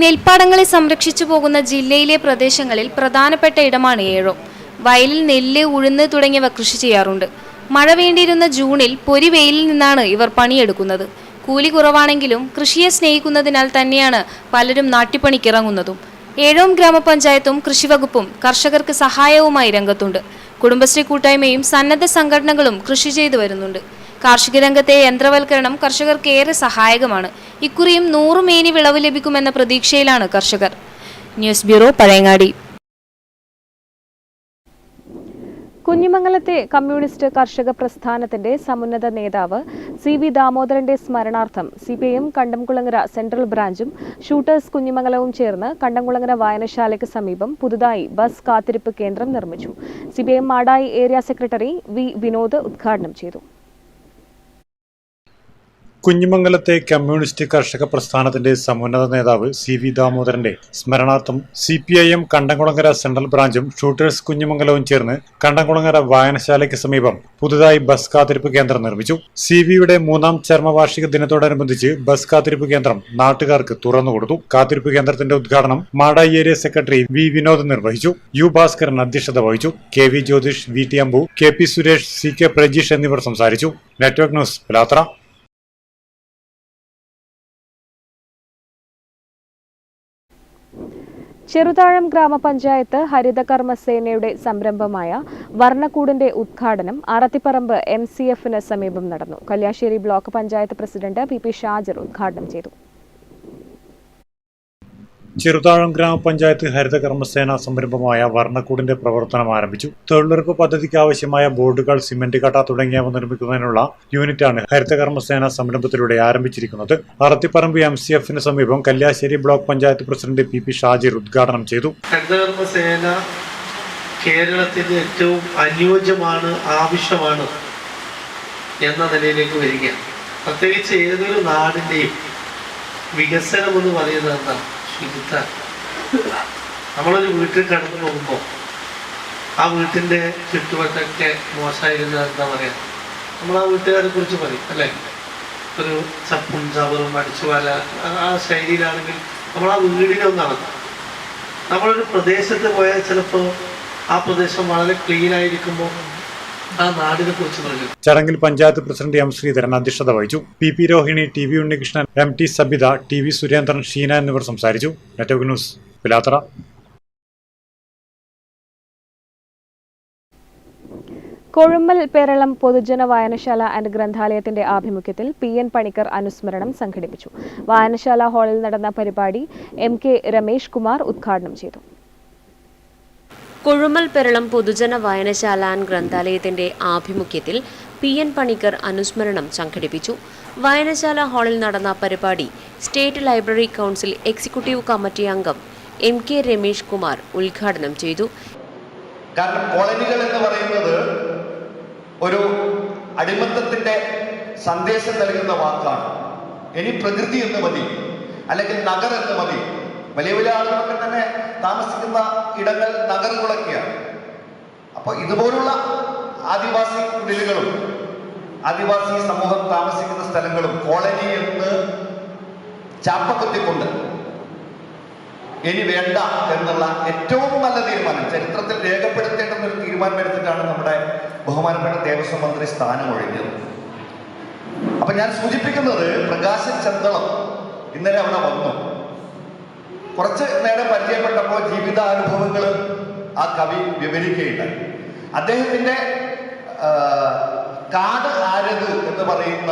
Speaker 1: നെൽപ്പാടങ്ങളെ സംരക്ഷിച്ചു പോകുന്ന ജില്ലയിലെ പ്രദേശങ്ങളിൽ പ്രധാനപ്പെട്ട ഇടമാണ് ഏഴോം. വയലിൽ നെല്ല്, ഉഴുന്ന് തുടങ്ങിയവ കൃഷി ചെയ്യാറുണ്ട്. മഴ വേണ്ടിയിരുന്ന ജൂണിൽ പൊരി വെയിലിൽ നിന്നാണ് ഇവർ പണിയെടുക്കുന്നത്. കൂലി കുറവാണെങ്കിലും കൃഷിയെ സ്നേഹിക്കുന്നതിനാൽ തന്നെയാണ് പലരും നാട്ടിപ്പണിക്കിറങ്ങുന്നതും. ഏഴോം ഗ്രാമപഞ്ചായത്തും കൃഷിവകുപ്പും കർഷകർക്ക് സഹായവുമായി രംഗത്തുണ്ട്. കുടുംബശ്രീ കൂട്ടായ്മയും സന്നദ്ധ സംഘടനകളും കൃഷി ചെയ്തു വരുന്നുണ്ട്. കാർഷിക രംഗത്തെ യന്ത്രവൽക്കരണം കർഷകർക്ക് ഏറെ സഹായകമാണ്. ഇക്കുറിയും 100 മേനി വിളവ് ലഭിക്കുമെന്ന പ്രതീക്ഷയിലാണ് കർഷകർ. News bureau, Pazhayangadi.
Speaker 7: കുഞ്ഞിമംഗലത്തെ കമ്മ്യൂണിസ്റ്റ് കർഷക പ്രസ്ഥാനത്തിന്റെ സമുന്നത നേതാവ് CV ദാമോദരന്റെ സ്മരണാർത്ഥം CPIM കണ്ടംകുളങ്ങര സെൻട്രൽ ബ്രാഞ്ചും ഷൂട്ടേഴ്സ് കുഞ്ഞിമംഗലവും ചേർന്ന് കണ്ടംകുളങ്ങര വായനശാലയ്ക്ക് സമീപം പുതുതായി ബസ് കാത്തിരിപ്പ് കേന്ദ്രം നിർമ്മിച്ചു. CPIM Madayi area secretary V Vinod ഉദ്ഘാടനം ചെയ്തു.
Speaker 9: കുഞ്ഞിമംഗലത്തെ കമ്മ്യൂണിസ്റ്റ് കർഷക പ്രസ്ഥാനത്തിന്റെ സമുന്നത നേതാവ് CV ദാമോദരന്റെ സ്മരണാർത്ഥം CPIM കണ്ടംകുളങ്ങര സെൻട്രൽ ബ്രാഞ്ചും ഷൂട്ടേഴ്സ് കുഞ്ഞിമംഗലവും ചേർന്ന് കണ്ടംകുളങ്ങര വായനശാലയ്ക്ക് സമീപം പുതുതായി ബസ് കാത്തിരിപ്പ് കേന്ദ്രം നിർമ്മിച്ചു. CVയുടെ 3ാം ചരമവാർഷിക ദിനത്തോടനുബന്ധിച്ച് ബസ് കാത്തിരിപ്പ് കേന്ദ്രം നാട്ടുകാർക്ക് തുറന്നുകൊടുത്തു. കാത്തിരിപ്പ് കേന്ദ്രത്തിന്റെ ഉദ്ഘാടനം Madayi area secretary V Vinod നിർവഹിച്ചു. U ഭാസ്കരൻ അധ്യക്ഷത വഹിച്ചു. KV ജ്യോതിഷ്, VT അമ്പു, KP സുരേഷ്, CK പ്രജീഷ് എന്നിവർ സംസാരിച്ചു. നെറ്റ്വർക്ക് ന്യൂസ്, പിലാത്ര.
Speaker 7: ചെറുതാഴം ഗ്രാമപഞ്ചായത്ത് ഹരിതകർമ്മസേനയുടെ സംരംഭമായ വർണ്ണക്കൂടിന്റെ ഉദ്ഘാടനം അറത്തിപ്പറമ്പ് MCFന് സമീപം നടന്നു. Kalliasseri block panchayat president PP Shajir ഉദ്ഘാടനം ചെയ്തു.
Speaker 9: ചെറുതാഴം ഗ്രാമപഞ്ചായത്ത് ഹരിതകർമ്മസേന സംരംഭമായ വർണ്ണക്കൂടിന്റെ പ്രവർത്തനം ആരംഭിച്ചു. തൊഴിലുറപ്പ് പദ്ധതിക്ക് ആവശ്യമായ ബോർഡുകൾ, സിമന്റ് കട്ട തുടങ്ങിയവ നിർമ്മിക്കുന്നതിനുള്ള യൂണിറ്റാണ് ഹരിതകർമ്മസേന സംരംഭത്തിലൂടെ ആരംഭിച്ചിരിക്കുന്നത്. അറത്തിപ്പറമ്പ് MCFന് സമീപം Kalliasseri block panchayat president PP Shajir ഉദ്ഘാടനം ചെയ്തു.
Speaker 3: ഹരിതകർമ്മസേന കേരളത്തിന് ഏറ്റവും അനുയോജ്യമാണ്, ആവശ്യമാണ് എന്ന നിലയിലേക്ക് വരിക. പ്രത്യേകിച്ച് ഏതൊരു നാടിൻ്റെയും വികസനം എന്ന് പറയുന്നത് എന്താണ്? ശുചിത്വം. നമ്മളൊരു വീട്ടിൽ കടന്നു പോകുമ്പോൾ ആ വീട്ടിൻ്റെ ചുറ്റുവട്ടമൊക്കെ മോശമായിരുന്ന എന്താ പറയുക, നമ്മൾ ആ വീട്ടുകാരെ കുറിച്ച് പറയും അല്ലേ? ഒരു ചപ്പും ചവറും അടിച്ചുവാല ആ ശൈലിയിലാണെങ്കിൽ നമ്മൾ ആ വീടിനെ ഒന്ന് നടത്താം. നമ്മളൊരു പ്രദേശത്ത് പോയാൽ ചിലപ്പോൾ ആ പ്രദേശം വളരെ ക്ലീൻ ആയിരിക്കുമ്പോൾ ആ നാടിനെ കുറിച്ച് പറയും.
Speaker 9: ചടങ്ങിൽ പഞ്ചായത്ത് പ്രസിഡന്റ് M ശ്രീധരൻ അധ്യക്ഷത വഹിച്ചു. PP Rohini, TV Unnikrishnan, MT Sabitha, TV Surendran, Sheena എന്നിവർ സംസാരിച്ചു. നെറ്റ്വർക്ക് ന്യൂസ്, പിലാത്ര.
Speaker 7: കൊഴുമ്മൽ പേരളം പൊതുജന വായനശാല ആൻഡ് ഗ്രന്ഥാലയത്തിന്റെ ആഭിമുഖ്യത്തിൽ PN പണിക്കർ അനുസ്മരണം സംഘടിപ്പിച്ചു. വായനശാല ഹാളിൽ നടന്ന പരിപാടി MK രമേഷ് കുമാർ ഉദ്ഘാടനം ചെയ്തു.
Speaker 18: കൊഴുമ്മൽ പെരളം പൊതുജന വായനശാല ആൻഡ് ഗ്രന്ഥാലയത്തിന്റെ ആഭിമുഖ്യത്തിൽ PN പണിക്കർ അനുസ്മരണം സംഘടിപ്പിച്ചു. വായനശാല ഹാളിൽ നടന്ന പരിപാടി state library council executive committee അംഗം MK രമേഷ് കുമാർ ഉദ്ഘാടനം ചെയ്തു.
Speaker 23: കാരണം കോളനികൾ എന്ന് പറയുന്നത് ഒരു അടിമത്തത്തിന്റെ സന്ദേശം നൽകുന്ന വാക്കാണ്. ഇനി പ്രകൃതി എന്ന് മതി, അല്ലെങ്കിൽ നഗർ എന്ന് മതി. വലിയ വലിയ ആളുകളൊക്കെ തന്നെ താമസിക്കുന്ന ഇടങ്ങൾ നഗരങ്ങളൊക്കെയാണ്. അപ്പോൾ ഇതുപോലുള്ള ആദിവാസി കുടിലുകളും ആദിവാസി സമൂഹം താമസിക്കുന്ന സ്ഥലങ്ങളും കോളനി എന്ന് ചാപ്പക്കുത്തിക്കൊണ്ട് ഇനി വേണ്ട എന്നുള്ള ഏറ്റവും നല്ല തീരുമാനം ചരിത്രത്തിൽ രേഖപ്പെടുത്തേണ്ടുന്ന ഒരു തീരുമാനം എടുത്തിട്ടാണ് നമ്മുടെ ബഹുമാനപ്പെട്ട ദേവസ്വം മന്ത്രി സ്ഥാനം ഒഴിഞ്ഞത്. അപ്പൊ ഞാൻ സൂചിപ്പിക്കുന്നത്, പ്രകാശൻ ചന്തളം ഇന്നലെ അവിടെ വന്നു. കുറച്ച് നേരം പരിചയപ്പെട്ടപ്പോൾ ജീവിതാനുഭവങ്ങൾ ആ കവി വിവരിക്കുകയുണ്ടായി. അദ്ദേഹത്തിന്റെ കാട് ആരത് എന്ന് പറയുന്ന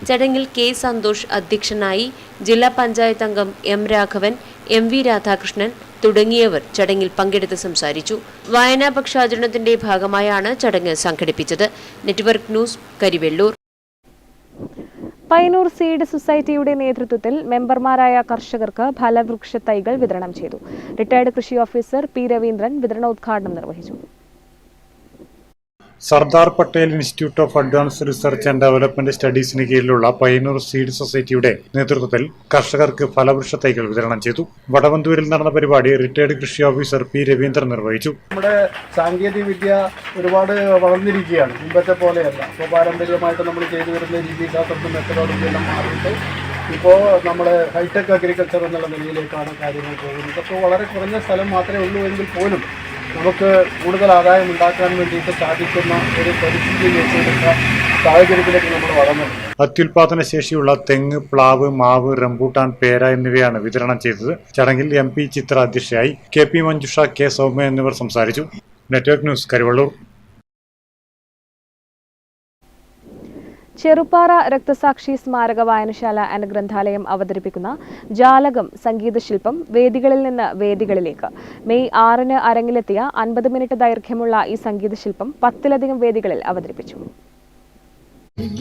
Speaker 18: ചടങ്ങിൽ K സന്തോഷ് അധ്യക്ഷനായി. ജില്ലാ പഞ്ചായത്ത് അംഗം M രാഘവൻ, MV രാധാകൃഷ്ണൻ തുടങ്ങിയവർ ചടങ്ങിൽ പങ്കെടുത്ത് സംസാരിച്ചു. വായനാ പക്ഷാചരണത്തിന്റെ ഭാഗമായാണ് ചടങ്ങ് സംഘടിപ്പിച്ചത്. Network news, Karivellur.
Speaker 7: Payyanur seed സൊസൈറ്റിയുടെ നേതൃത്വത്തിൽ മെമ്പർമാരായ കർഷകർക്ക് ഫലവൃക്ഷ തൈകൾ വിതരണം ചെയ്തു. റിട്ടയർഡ് കൃഷി ഓഫീസർ പി രവീന്ദ്രൻ വിതരണോദ്ഘാടനം നിർവഹിച്ചു.
Speaker 9: Sardar Patel institute of advanced research and development സ്റ്റഡീസിന് കീഴിലുള്ള പയ്യന്നൂർ സീഡ് സൊസൈറ്റിയുടെ നേതൃത്വത്തിൽ കർഷകർക്ക് ഫലവൃക്ഷ തൈകൾ വിതരണം ചെയ്തു. വടവന്തൂരിൽ നടന്ന പരിപാടി റിട്ടയർഡ് കൃഷി ഓഫീസർ പി രവീന്ദ്രൻ നിർവഹിച്ചു.
Speaker 2: നമ്മുടെ സാങ്കേതിക വിദ്യ ഒരുപാട് വളർന്നിരിക്കുകയാണ്, മുമ്പത്തെ പോലെയല്ല. ഇപ്പോൾ പാരമ്പര്യമായിട്ട് നമ്മൾ ചെയ്തു വരുന്ന രീതിശാസ്ത്രത്തിൽ മെത്തഡോളജി എല്ലാം മാറിയിട്ട് ഇപ്പോൾ നമ്മൾ ഹൈടെക് അഗ്രികൾച്ചർ എന്നുള്ള നിലയിലേക്കാണ് കാര്യങ്ങൾ പോകുന്നത്. അപ്പോൾ വളരെ കുറഞ്ഞ സ്ഥലം മാത്രമേ ഉള്ളൂ എങ്കിൽ പോലും നമുക്ക് കൂടുതൽ ആദായം ഉണ്ടാക്കാൻ വേണ്ടിയിട്ട് സാധിക്കുന്ന ഒരു പരിസ്ഥിതിയിലേക്ക് സാഹചര്യത്തിലേക്ക് നമ്മൾ വളർന്നത്.
Speaker 9: അത്യുൽപാദന ശേഷിയുള്ള തെങ്ങ്, പ്ലാവ്, മാവ്, റംബൂട്ടാൻ, പേര എന്നിവയാണ് വിതരണം ചെയ്തത്. ചടങ്ങിൽ MP ചിത്ര അധ്യക്ഷയായി. KP മഞ്ജുഷ, K സൗമ്യ എന്നിവർ സംസാരിച്ചു. Network news, Karivellur.
Speaker 7: ചെറുപ്പാറ രക്തസാക്ഷി സ്മാരക വായനശാല ആൻഡ് ഗ്രന്ഥാലയം അവതരിപ്പിക്കുന്ന ജാലകം സംഗീതശില്പം വേദികളിൽ നിന്ന് വേദികളിലേക്ക്. മെയ് 6-ന് അരങ്ങിലെത്തിയ 50 മിനിറ്റ് ദൈർഘ്യമുള്ള ഈ സംഗീതശില്പം 10-ലധികം വേദികളിൽ അവതരിപ്പിച്ചു.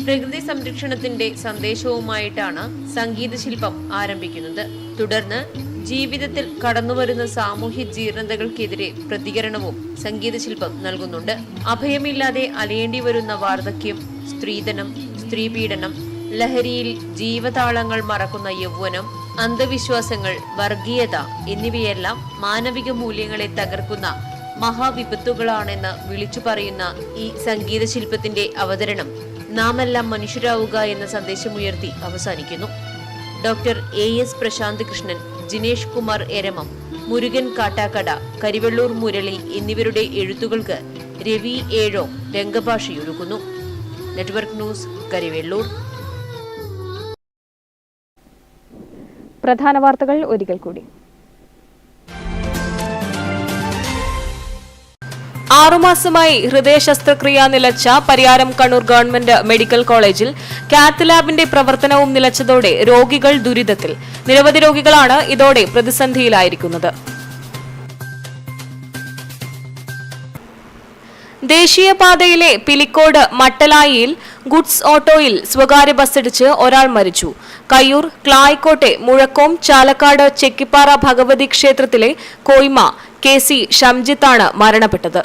Speaker 18: പ്രകൃതി സംരക്ഷണത്തിന്റെ സന്ദേശവുമായിട്ടാണ് സംഗീതശില്പം ആരംഭിക്കുന്നത്. തുടർന്ന് ജീവിതത്തിൽ കടന്നുവരുന്ന സാമൂഹ്യ ജീർണതകൾക്കെതിരെ പ്രതികരണവും സംഗീതശില്പം നൽകുന്നുണ്ട്. അഭയമില്ലാതെ അലയേണ്ടി വരുന്ന വാർദ്ധക്യം, സ്ത്രീധനം, സ്ത്രീപീഡനം, ലഹരിയിൽ ജീവതാളങ്ങൾ മറക്കുന്ന യൗവനം, അന്ധവിശ്വാസങ്ങൾ, വർഗീയത എന്നിവയെല്ലാം മാനവിക മൂല്യങ്ങളെ തകർക്കുന്ന മഹാവിപത്തുകളാണെന്ന് വിളിച്ചു പറയുന്ന ഈ സംഗീതശില്പത്തിന്റെ അവതരണം നാമെല്ലാം മനുഷ്യരാവുക എന്ന സന്ദേശമുയർത്തി അവസാനിക്കുന്നു. ഡോക്ടർ AS പ്രശാന്ത് കൃഷ്ണൻ, ജിനേഷ് കുമാർ എരമം, മുരുകൻ കാട്ടാക്കട, കരിവെള്ളൂർ മുരളി എന്നിവരുടെ എഴുത്തുകൾക്ക് രവി ഏഴോ രംഗഭാഷയൊരുക്കുന്നു. Network news, Karivellur.
Speaker 7: പ്രധാന വാർത്തകൾ ഒരിക്കൽ കൂടി.
Speaker 8: 6 മാസമായി ഹൃദയ ശസ്ത്രക്രിയ നിലച്ച പരിയാരം കണ്ണൂർ ഗവൺമെന്റ് മെഡിക്കൽ കോളേജിൽ കാത്ത് ലാബിന്റെ പ്രവർത്തനവും നിലച്ചതോടെ രോഗികൾ ദുരിതത്തിൽ. നിരവധി രോഗികളാണ് ഇതോടെ പ്രതിസന്ധിയിലായിരിക്കുന്നത്. ദേശീയപാതയിലെ പിലിക്കോട് മട്ടലായിയിൽ ഗുഡ്സ് ഓട്ടോയിൽ സ്വകാര്യ ബസ്സിടിച്ച് ഒരാൾ മരിച്ചു. കയ്യൂർ ക്ലായിക്കോട്ടെ മുഴക്കോം ചാലക്കാട് ചെക്കിപ്പാറ ഭഗവതി ക്ഷേത്രത്തിലെ കോയ്മ KC ഷംജിത്താണ് മരണപ്പെട്ടത്.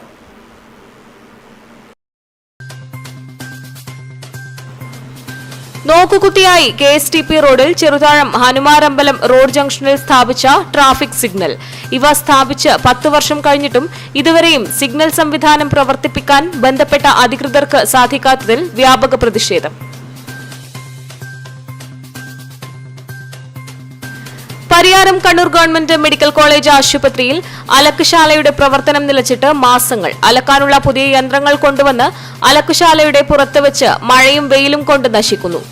Speaker 8: നോക്കുകുത്തിയായി KSTP റോഡിൽ ചെറുതാഴം ഹനുമാരമ്പലം റോഡ് ജംഗ്ഷനിൽ സ്ഥാപിച്ച ട്രാഫിക് സിഗ്നൽ. ഇവ സ്ഥാപിച്ച് 10 വർഷം കഴിഞ്ഞിട്ടും ഇതുവരെയും സിഗ്നൽ സംവിധാനം പ്രവർത്തിപ്പിക്കാൻ ബന്ധപ്പെട്ട അധികൃതർക്ക് സാധിക്കാത്തതിൽ വ്യാപക പ്രതിഷേധം. Pariyaram Kannur government medical college ആശുപത്രിയിൽ അലക്കുശാലയുടെ പ്രവർത്തനം നിലച്ചിട്ട് മാസങ്ങൾ. അലക്കാനുള്ള പുതിയ യന്ത്രങ്ങൾ കൊണ്ടുവന്ന് അലക്കുശാലയുടെ പുറത്ത് വെച്ച് മഴയും വെയിലും കൊണ്ട് നശിക്കുന്നു.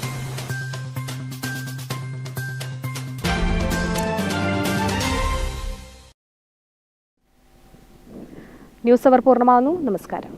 Speaker 7: ന്യൂസ് അവർ പൂർണ്ണമാകുന്നു. നമസ്കാരം.